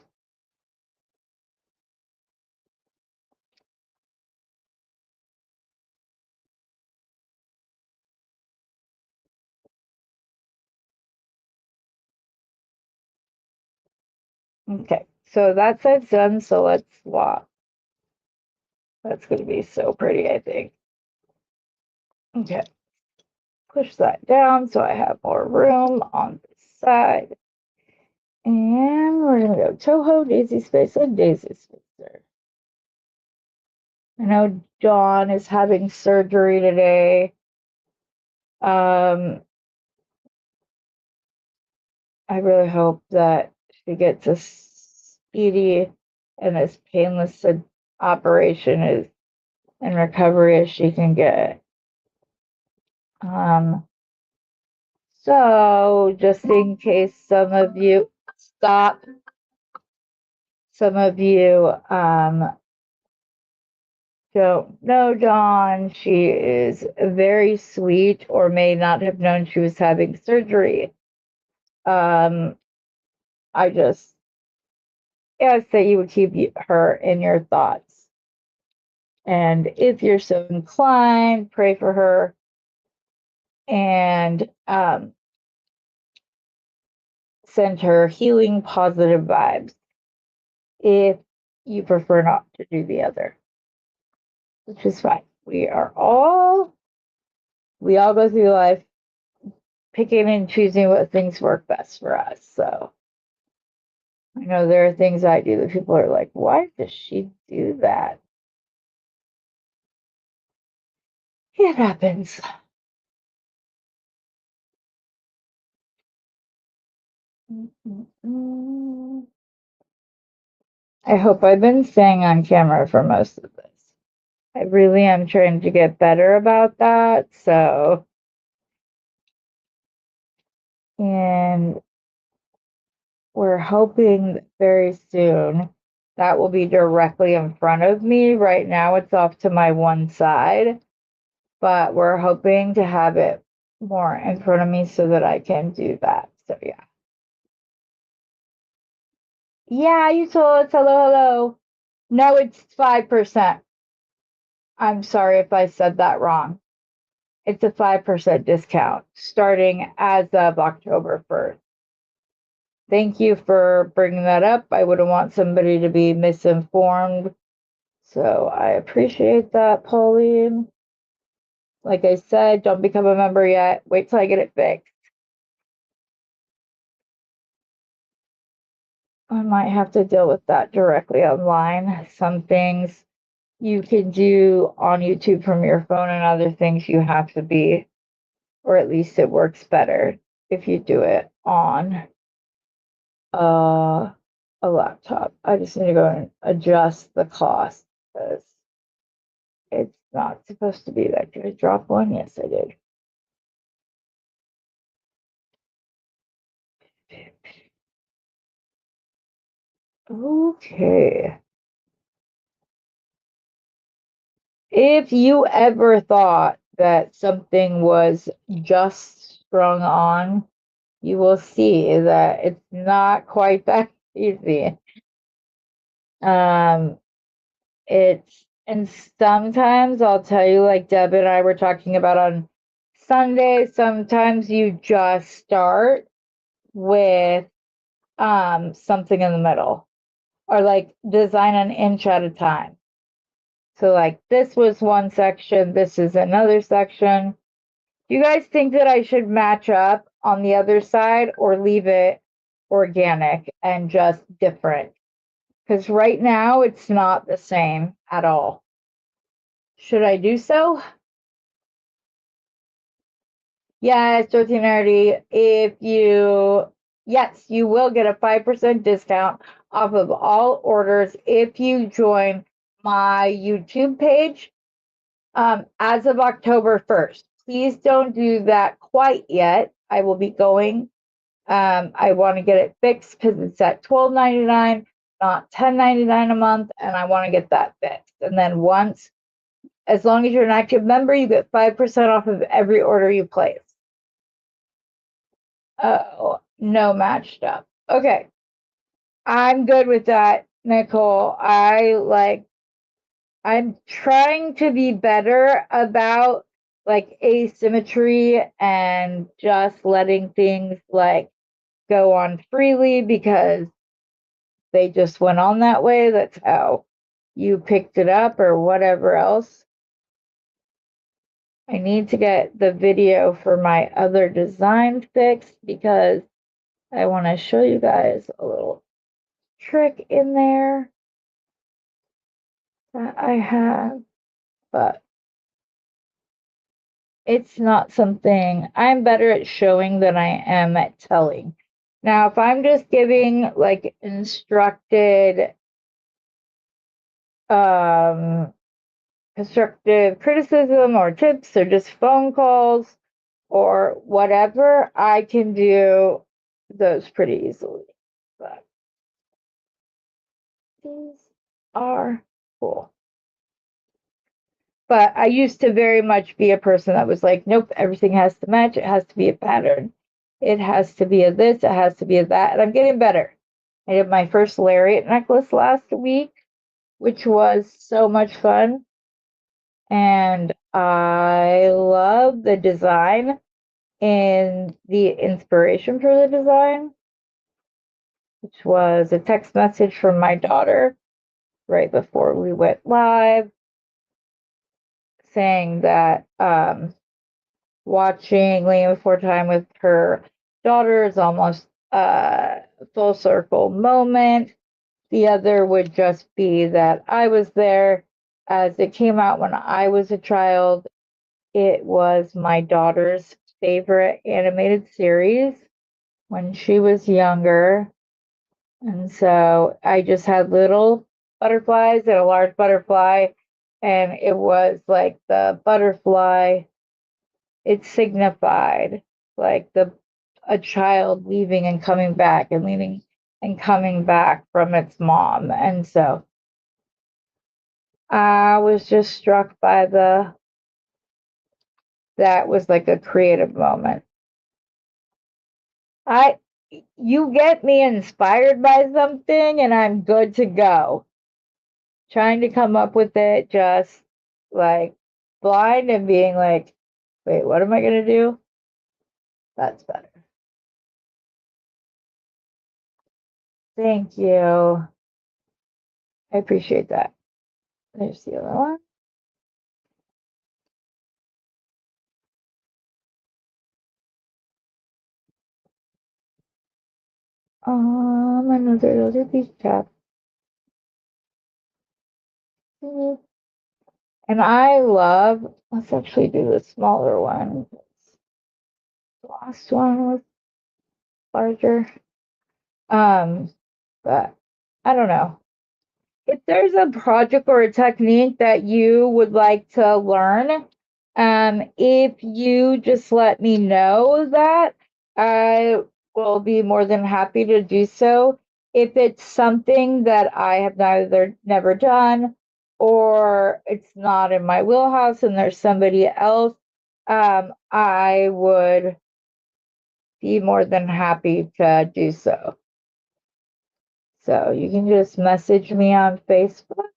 S1: Okay, so that side's done, so let's swap. That's going to be so pretty, I think. Okay, push that down so I have more room on this side. And we're going to go Toho, Daisy Spacer, Daisy Spacer. I know Dawn is having surgery today. I really hope that she gets a speedy and as painless an operation as and recovery as she can get. So just in case some of you stop, some of you don't know Dawn. She is very sweet, or may not have known she was having surgery. I just ask that you would keep her in your thoughts. And if you're so inclined, pray for her and send her healing, positive vibes if you prefer not to do the other, which is fine. We all go through life picking and choosing what things work best for us. So I know there are things I do that people are like, why does she do that? It happens. I hope I've been staying on camera for most of this. I really am trying to get better about that. So, and we're hoping that very soon that will be directly in front of me. Right now, it's off to my one side, but we're hoping to have it more in front of me so that I can do that. So, yeah. Yeah, you told us hello, hello. No, it's 5%. I'm sorry if I said that wrong. It's a 5% discount starting as of October 1st. Thank you for bringing that up. I wouldn't want somebody to be misinformed. So I appreciate that, Pauline. Like I said, don't become a member yet. Wait till I get it fixed. I might have to deal with that directly online. Some things you can do on YouTube from your phone, and other things you have to be, or at least it works better if you do it on a laptop. I just need to go and adjust the cost because it's not supposed to be that. Did I drop one? Yes, I did. Okay. If you ever thought that something was just strung on, you will see that it's not quite that easy. It's and sometimes I'll tell you, like Deb and I were talking about on Sunday, sometimes you just start with something in the middle, or like design an inch at a time. So like this was one section, this is another section. Do you guys think that I should match up on the other side or leave it organic and just different? Because right now it's not the same at all. Should I do so? Yes, Dorothy Nerdy. Yes, you will get a 5% discount off of all orders if you join my YouTube page as of October 1st. Please don't do that quite yet. I will be going. I want to get it fixed because it's at $12.99, not $10.99 a month, and I want to get that fixed. And then as long as you're an active member, you get 5% off of every order you place. Oh, no matched up. Okay. I'm good with that, Nicole. I'm trying to be better about like asymmetry and just letting things like go on freely because they just went on that way. That's how you picked it up or whatever else. I need to get the video for my other design fixed because I want to show you guys a little trick in there that I have, but it's not something I'm better at showing than I am at telling. Now, if I'm just giving like instructed constructive criticism or tips or just phone calls or whatever, I can do those pretty easily. But these are cool. But I used to very much be a person that was like, nope, everything has to match. It has to be a pattern. It has to be a this. It has to be a that. And I'm getting better. I did my first lariat necklace last week, which was so much fun. And I love the design and the inspiration for the design, which was a text message from my daughter right before we went live saying that watching Liam Before Time with her daughter is almost a full circle moment. The other would just be that I was there as it came out when I was a child. It was my daughter's favorite animated series when she was younger. And so I just had little butterflies and a large butterfly. And it was like the butterfly, it signified like a child leaving and coming back and leaving and coming back from its mom. And so I was just struck by that was like a creative moment. I You get me inspired by something and I'm good to go. Trying to come up with it just like blind and being like, wait, what am I gonna do? That's better. Thank you. I appreciate that. There's the other one. Another piece cap. And I love, let's actually do the smaller one. The last one was larger. Um, but I don't know. If there's a project or a technique that you would like to learn, if you just let me know that, I will be more than happy to do so. If it's something that I have never done or it's not in my wheelhouse and there's somebody else, I would be more than happy to do so. So you can just message me on Facebook.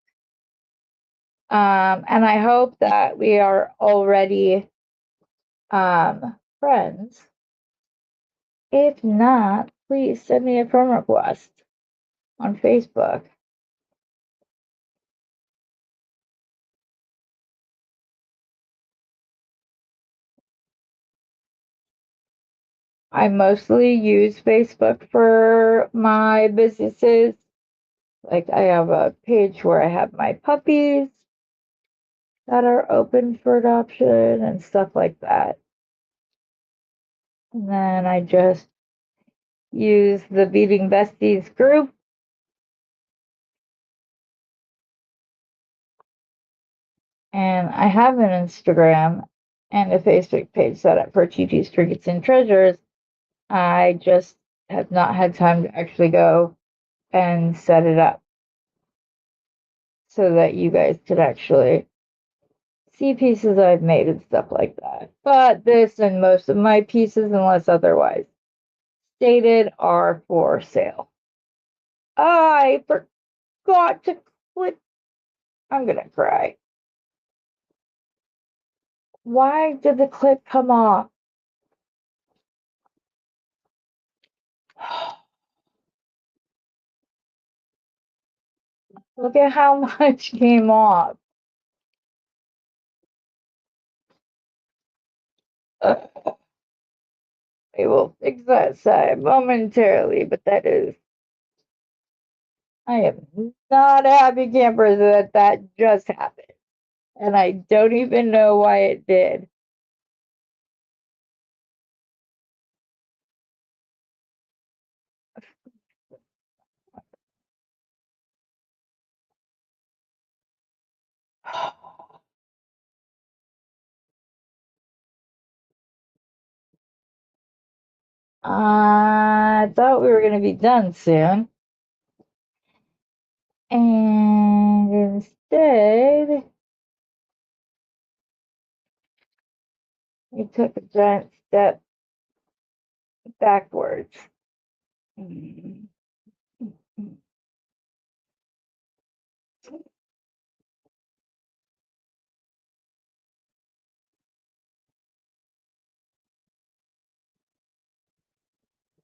S1: And I hope that we are already friends. If not, please send me a friend request on Facebook. I mostly use Facebook for my businesses. Like I have a page where I have my puppies that are open for adoption and stuff like that. And then I just use the Beading Besties group. And I have an Instagram and a Facebook page set up for TT's Trinkets and Treasures. I just have not had time to actually go and set it up so that you guys could actually see pieces I've made and stuff like that. But this and most of my pieces, unless otherwise stated, are for sale. I forgot to click. I'm gonna cry. Why did the clip come off? Look at how much came off. We will fix that side momentarily, but I am not a happy camper that just happened. And I don't even know why it did. I thought we were going to be done soon. And instead, You took a giant step backwards. Mm.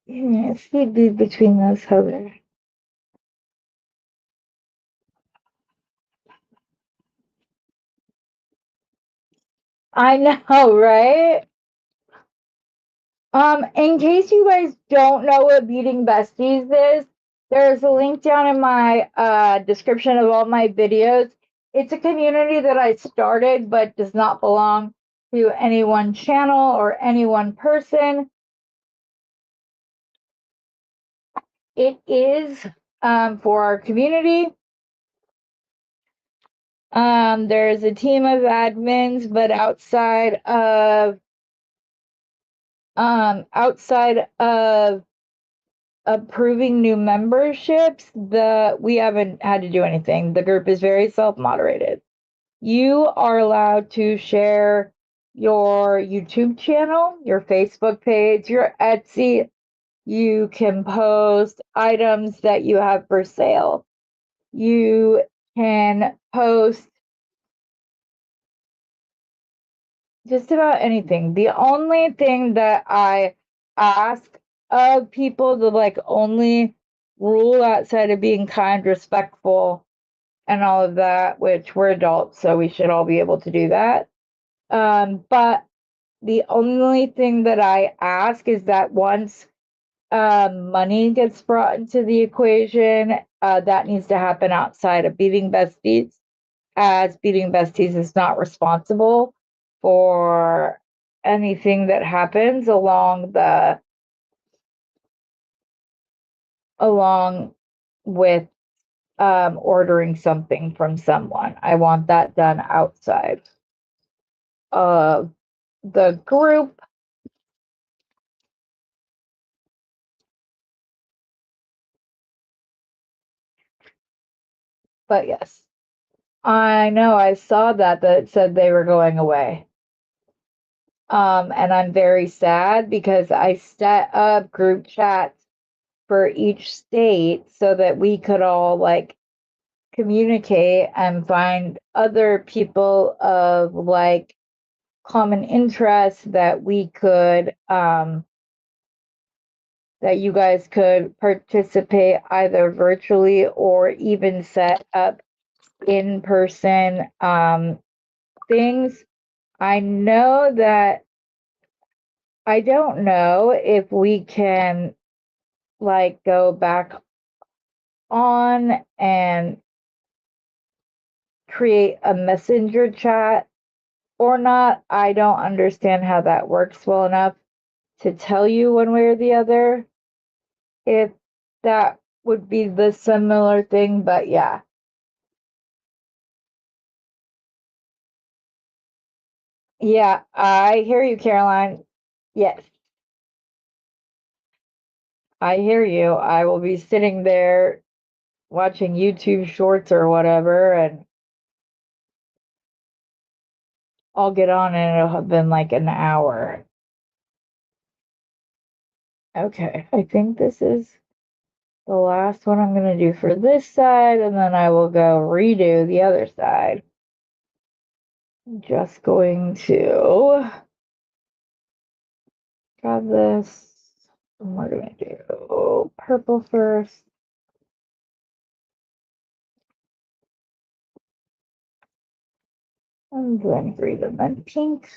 S1: Yeah, speed be between those hover. I know, right? In case you guys don't know what Beading Besties is, there's a link down in my description of all my videos. It's a community that I started but does not belong to any one channel or any one person. It is for our community. There's a team of admins, but outside of approving new memberships, we haven't had to do anything. The group is very self-moderated. You are allowed to share your YouTube channel, your Facebook page, your Etsy. You can post items that you have for sale. You can post just about anything. The only thing that I ask of people, the like only rule outside of being kind, respectful, and all of that, which we're adults, so we should all be able to do that. But the only thing that I ask is that once money gets brought into the equation, that needs to happen outside of Beading Besties, as Beading Besties is not responsible for anything that happens along with ordering something from someone. I want that done outside of the group. But yes, I know I saw that it said they were going away. And I'm very sad because I set up group chats for each state so that we could all like communicate and find other people of like common interests that we could that you guys could participate either virtually or even set up in-person things. I know that I don't know if we can like go back on and create a messenger chat or not. I don't understand how that works well enough to tell you one way or the other if that would be the similar thing, but yeah. Yeah, I hear you, Caroline. Yes, I hear you. I will be sitting there watching YouTube shorts or whatever, and I'll get on and it'll have been like an hour. Okay, I think this is the last one I'm going to do for this side, and then I will go redo the other side. I'm just going to grab this, and we're going to do purple first. I'm doing green and then pink.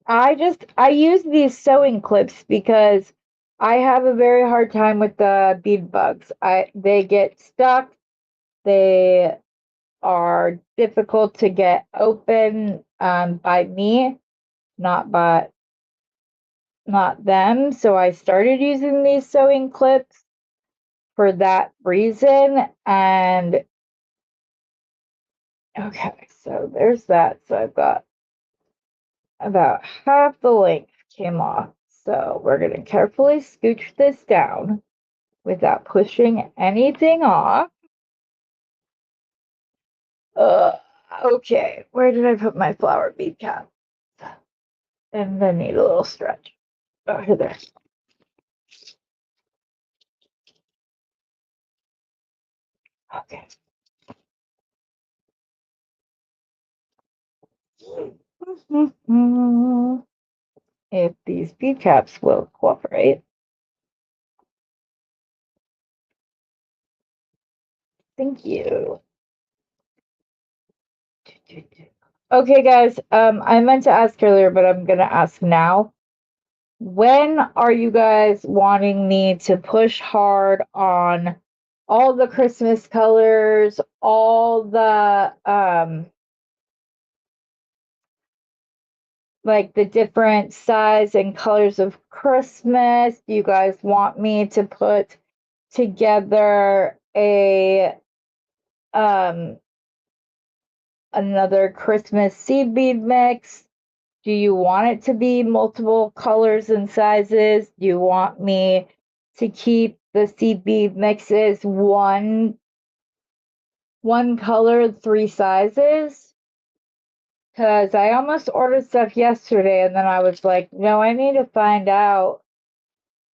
S1: I use these sewing clips because I have a very hard time with the bead bugs. They get stuck. They are difficult to get open by me, not by not them. So I started using these sewing clips for that reason. And okay, so there's that. So I've got about half the length came off. So we're going to carefully scooch this down without pushing anything off. Okay, where did I put my flower bead cap? And then need a little stretch. Oh, here there. Okay. If these bead caps will cooperate. Thank you. Okay, guys. I meant to ask earlier, but I'm gonna ask now. When are you guys wanting me to push hard on all the Christmas colors, all the like the different size and colors of Christmas? Do you guys want me to put together a another Christmas seed bead mix? Do you want it to be multiple colors and sizes? Do you want me to keep the seed bead mixes one color, 3 sizes? Because I almost ordered stuff yesterday and then I was like, no, I need to find out,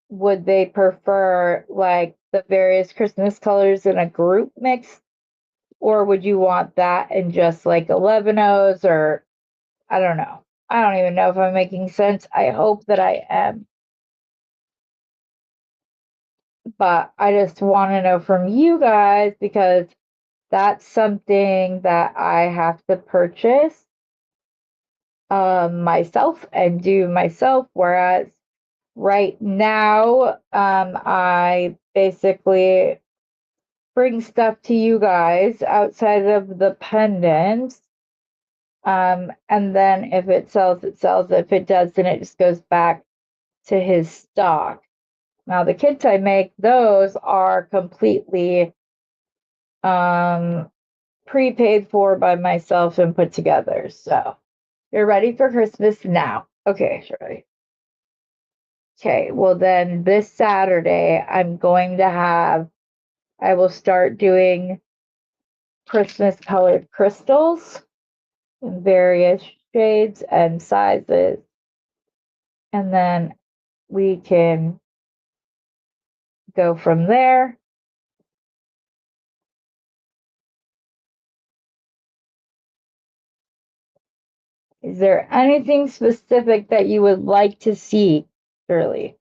S1: would they prefer like the various Christmas colors in a group mix? Or would you want that in just like 11-Os, or I don't know. I don't even know if I'm making sense. I hope that I am. But I just want to know from you guys, because that's something that I have to purchase myself and do myself, whereas right now I basically bring stuff to you guys outside of the pendants, and then if it sells, it sells. If it doesn't, it just goes back to his stock. Now the kits I make, those are completely prepaid for by myself and put together. So you're ready for Christmas now. Okay, sure. Okay, well then this Saturday I'm going to have, I will start doing Christmas colored crystals in various shades and sizes. And then we can go from there. Is there anything specific that you would like to see, Shirley?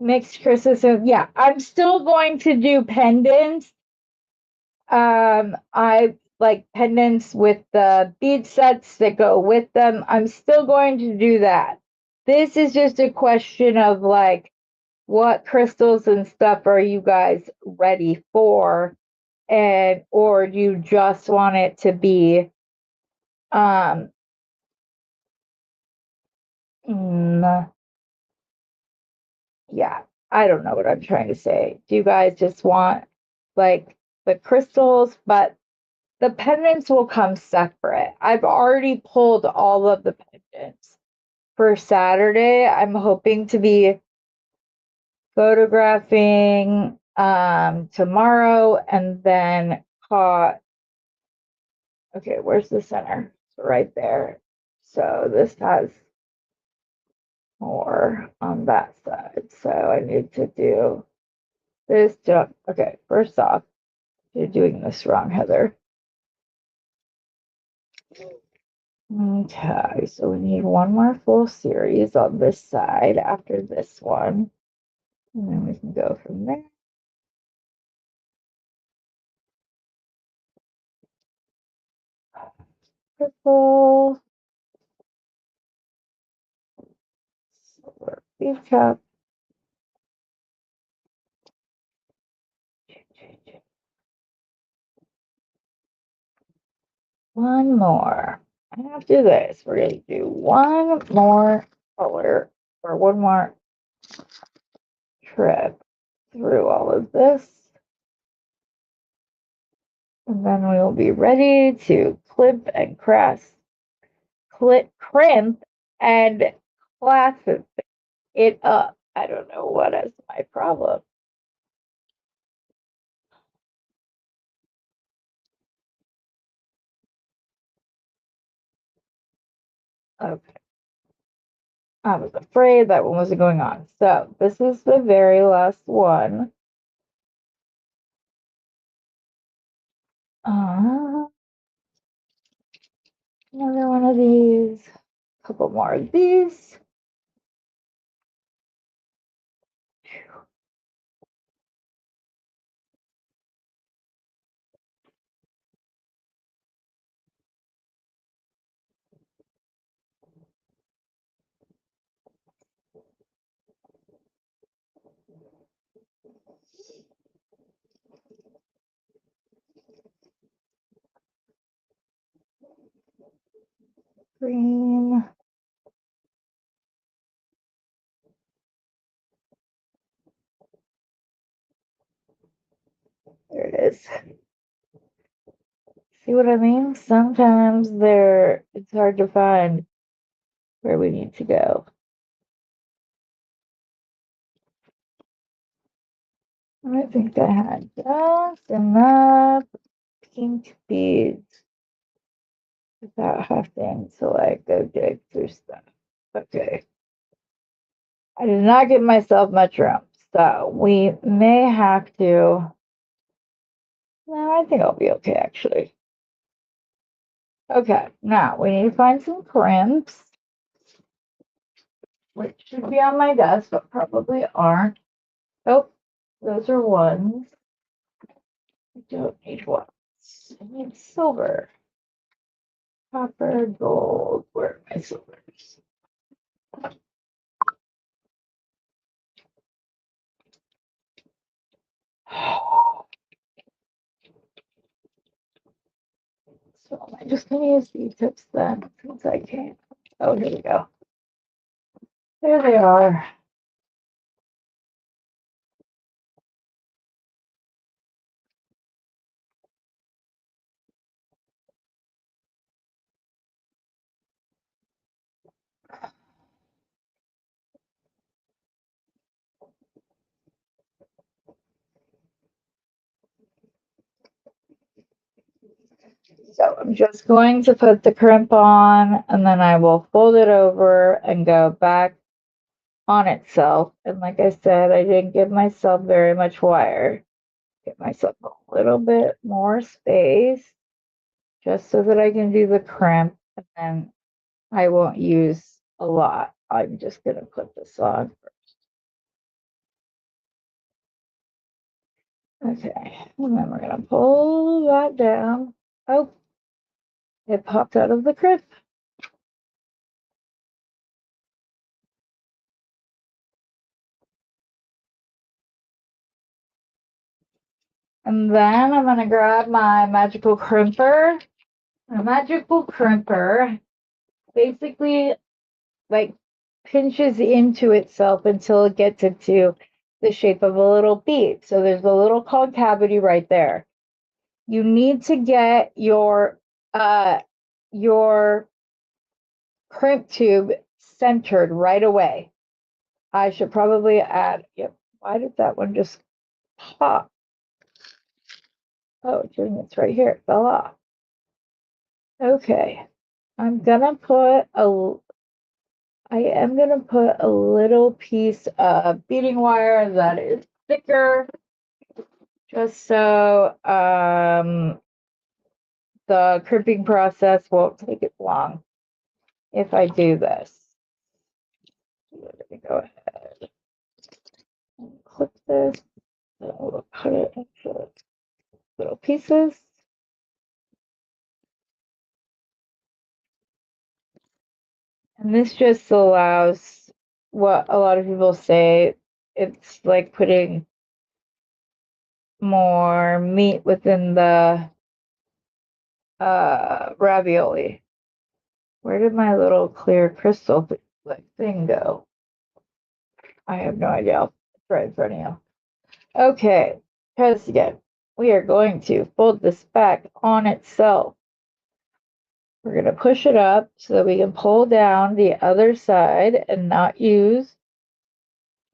S1: Mixed Christmas, yeah, I'm still going to do pendants. I like pendants with the bead sets that go with them. I'm still going to do that. This is just a question of like, what crystals and stuff are you guys ready for? And or do you just want it to be um mm, yeah, I don't know what I'm trying to say. Do you guys just want like the crystals, but the pendants will come separate. I've already pulled all of the pendants for Saturday. I'm hoping to be photographing tomorrow and then caught. Okay, where's the center? Right there. So this has more on that side. So I need to do this jump. Okay, first off, you're doing this wrong, Heather. Okay, so we need one more full series on this side after this one. And then we can go from there. Purple. Silver bead cap. One more. After this, we're going to do one more color, or one more trip through all of this. And then we will be ready to clip and crimp and clasp it up. I don't know what is my problem. Okay. I was afraid that one wasn't going on. So this is the very last one. Another one of these. A couple more of these. Green. There it is. See what I mean? Sometimes it's hard to find where we need to go. I think I had just enough pink beads without having to like go dig through stuff. Okay. I did not give myself much room, so we may have to. No, I think I'll be okay actually. Okay, now we need to find some crimps, which should be on my desk, but probably aren't. Oh, those are ones. I don't need ones. I need silver. Copper, gold. Where are my silvers? So am I just going to use these tips then, since I can't? Oh, here we go. There they are. So I'm just going to put the crimp on, and then I will fold it over and go back on itself. And like I said, I didn't give myself very much wire. Give myself a little bit more space just so that I can do the crimp, and then I won't use a lot. I'm just going to put this on first. Okay, and then we're going to pull that down. Oh, it popped out of the crimp. And then I'm going to grab my magical crimper. A magical crimper basically like pinches into itself until it gets into the shape of a little bead. So there's a little concavity right there. You need to get your crimp tube centered right away. I should probably add, yep, why did that one just pop? Oh, it's right here, it fell off. Okay, I am gonna put a little piece of beading wire that is thicker, just so the crimping process won't take as long if I do this. Let me go ahead and clip this. We'll cut it into little pieces. And this just allows what a lot of people say, it's like putting more meat within the ravioli. Where did my little clear crystal like thing go? I have no idea. It's right in front of you. Okay, because again, we are going to fold this back on itself. We're going to push it up so that we can pull down the other side and not use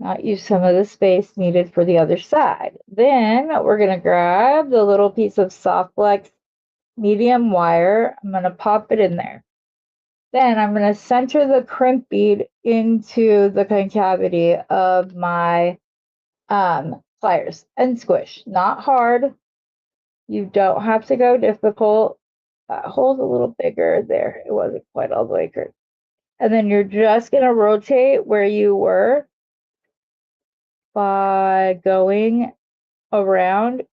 S1: some of the space needed for the other side. Then we're going to grab the little piece of soft flex medium wire. I'm going to pop it in there. Then I'm going to center the crimp bead into the concavity of my pliers and squish. Not hard. You don't have to go difficult. That hole's a little bigger there. It wasn't quite all the way through. And then you're just going to rotate where you were by going around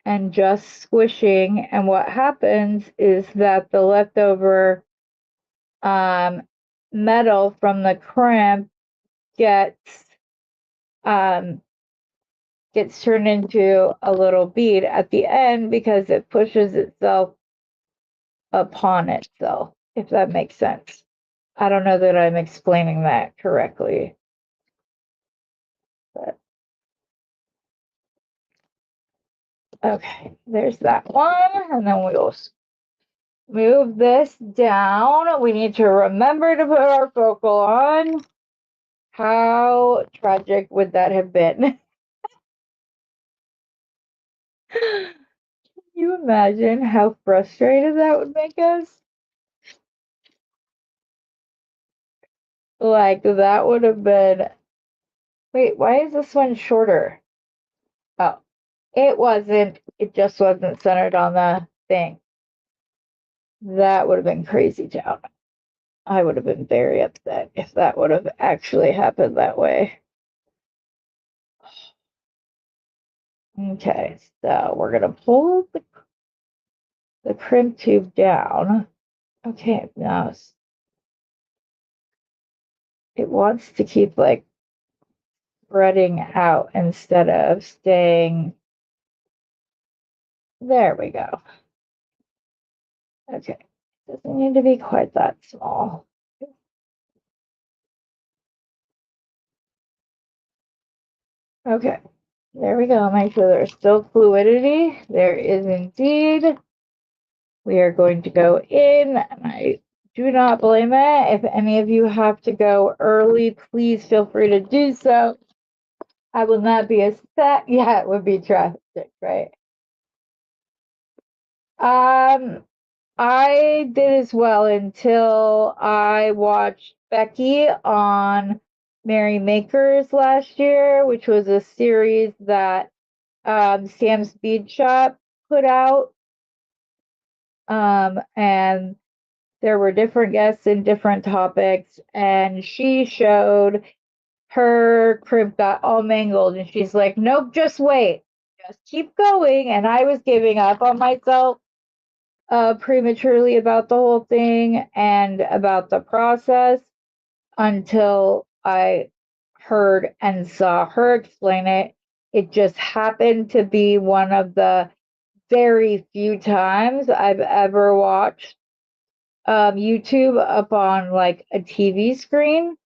S1: and just squishing. And what happens is that the leftover metal from the crimp gets turned into a little bead at the end because it pushes itself upon itself, if that makes sense. I don't know that I'm explaining that correctly. But okay, there's that one. And then we'll move this down. We need to remember to put our focal on. How tragic would that have been? Can you imagine how frustrated that would make us? Like, that would have been. Wait, why is this one shorter? Oh, it just wasn't centered on the thing. That would have been crazy town. I would have been very upset if that would have actually happened that way. Okay, so we're gonna pull the crimp tube down. Okay, now it wants to keep like spreading out instead of staying. There we go. Okay, doesn't need to be quite that small. Okay, there we go. Make sure there's still fluidity. There is indeed. We are going to go in, and I do not blame it. If any of you have to go early, please feel free to do so. I will not be upset. Yeah, it would be traffic, right? I did as well until I watched Becky on Mary Makers last year, which was a series that Sam's Bead Shop put out. And there were different guests and different topics, and she showed her crimp got all mangled, and she's like, nope, just wait, just keep going. And I was giving up on myself prematurely about the whole thing and about the process until I heard and saw her explain it. It just happened to be one of the very few times I've ever watched YouTube up on like a TV screen.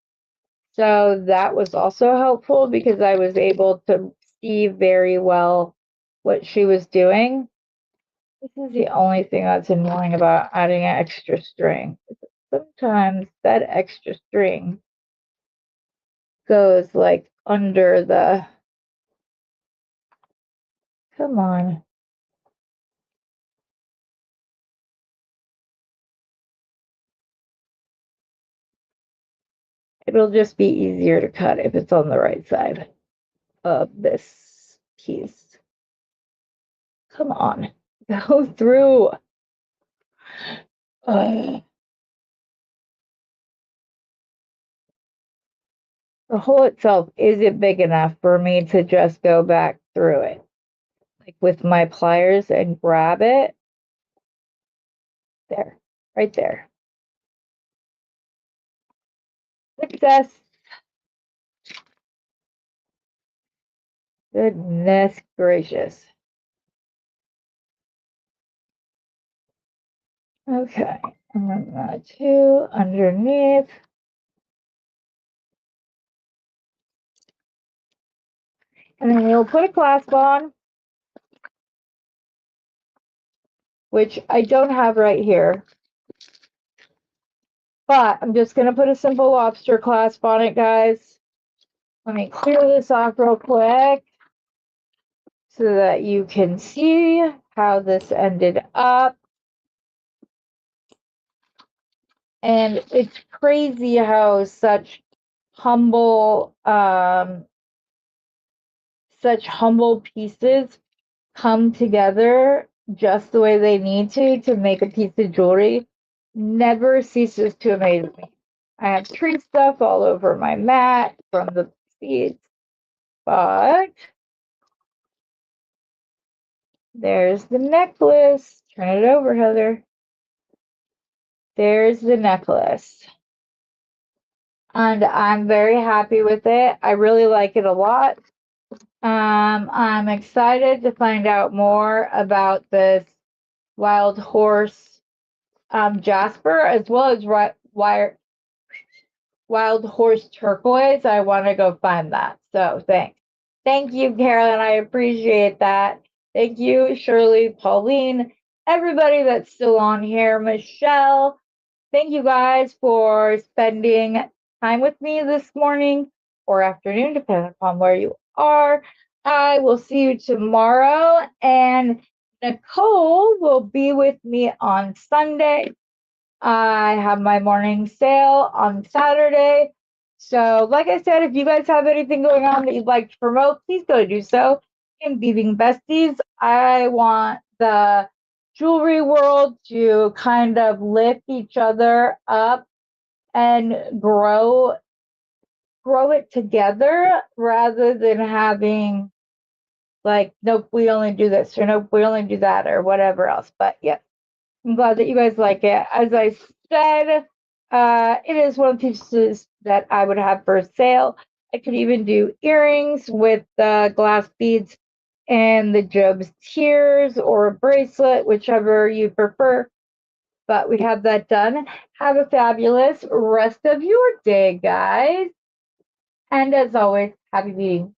S1: So that was also helpful because I was able to see very well what she was doing. This is the only thing that's annoying about adding an extra string. Sometimes that extra string goes like under the. Come on. It'll just be easier to cut if it's on the right side of this piece. Come on, go through. The hole itself isn't big enough for me to just go back through it, like with my pliers and grab it. There, right there. Success. Goodness gracious. Okay, and then that two underneath. And then we'll put a clasp on, which I don't have right here. But I'm just going to put a simple lobster clasp on it, guys. Let me clear this off real quick so that you can see how this ended up. And it's crazy how such humble pieces come together just the way they need to make a piece of jewelry. Never ceases to amaze me. I have tree stuff all over my mat from the beads, but there's the necklace. Turn it over, Heather. There's the necklace. And I'm very happy with it. I really like it a lot. I'm excited to find out more about this wild horse jasper, as well as wild horse turquoise. I want to go find that. So thanks. Thank you, Carolyn. I appreciate that. Thank you, Shirley, Pauline, everybody that's still on here, Michelle. Thank you guys for spending time with me this morning or afternoon, depending upon where you are. I will see you tomorrow, and Nicole will be with me on Sunday. I have my morning sale on Saturday. So, like I said, if you guys have anything going on that you'd like to promote, please go do so. In Beading Besties, I want the jewelry world to kind of lift each other up and grow it together rather than having like, nope, we only do this, or nope, we only do that, or whatever else. But yeah, I'm glad that you guys like it. As I said, it is one of the pieces that I would have for sale. I could even do earrings with the glass beads and the Job's tears, or a bracelet, whichever you prefer. But we have that done. Have a fabulous rest of your day, guys. And as always, happy beading.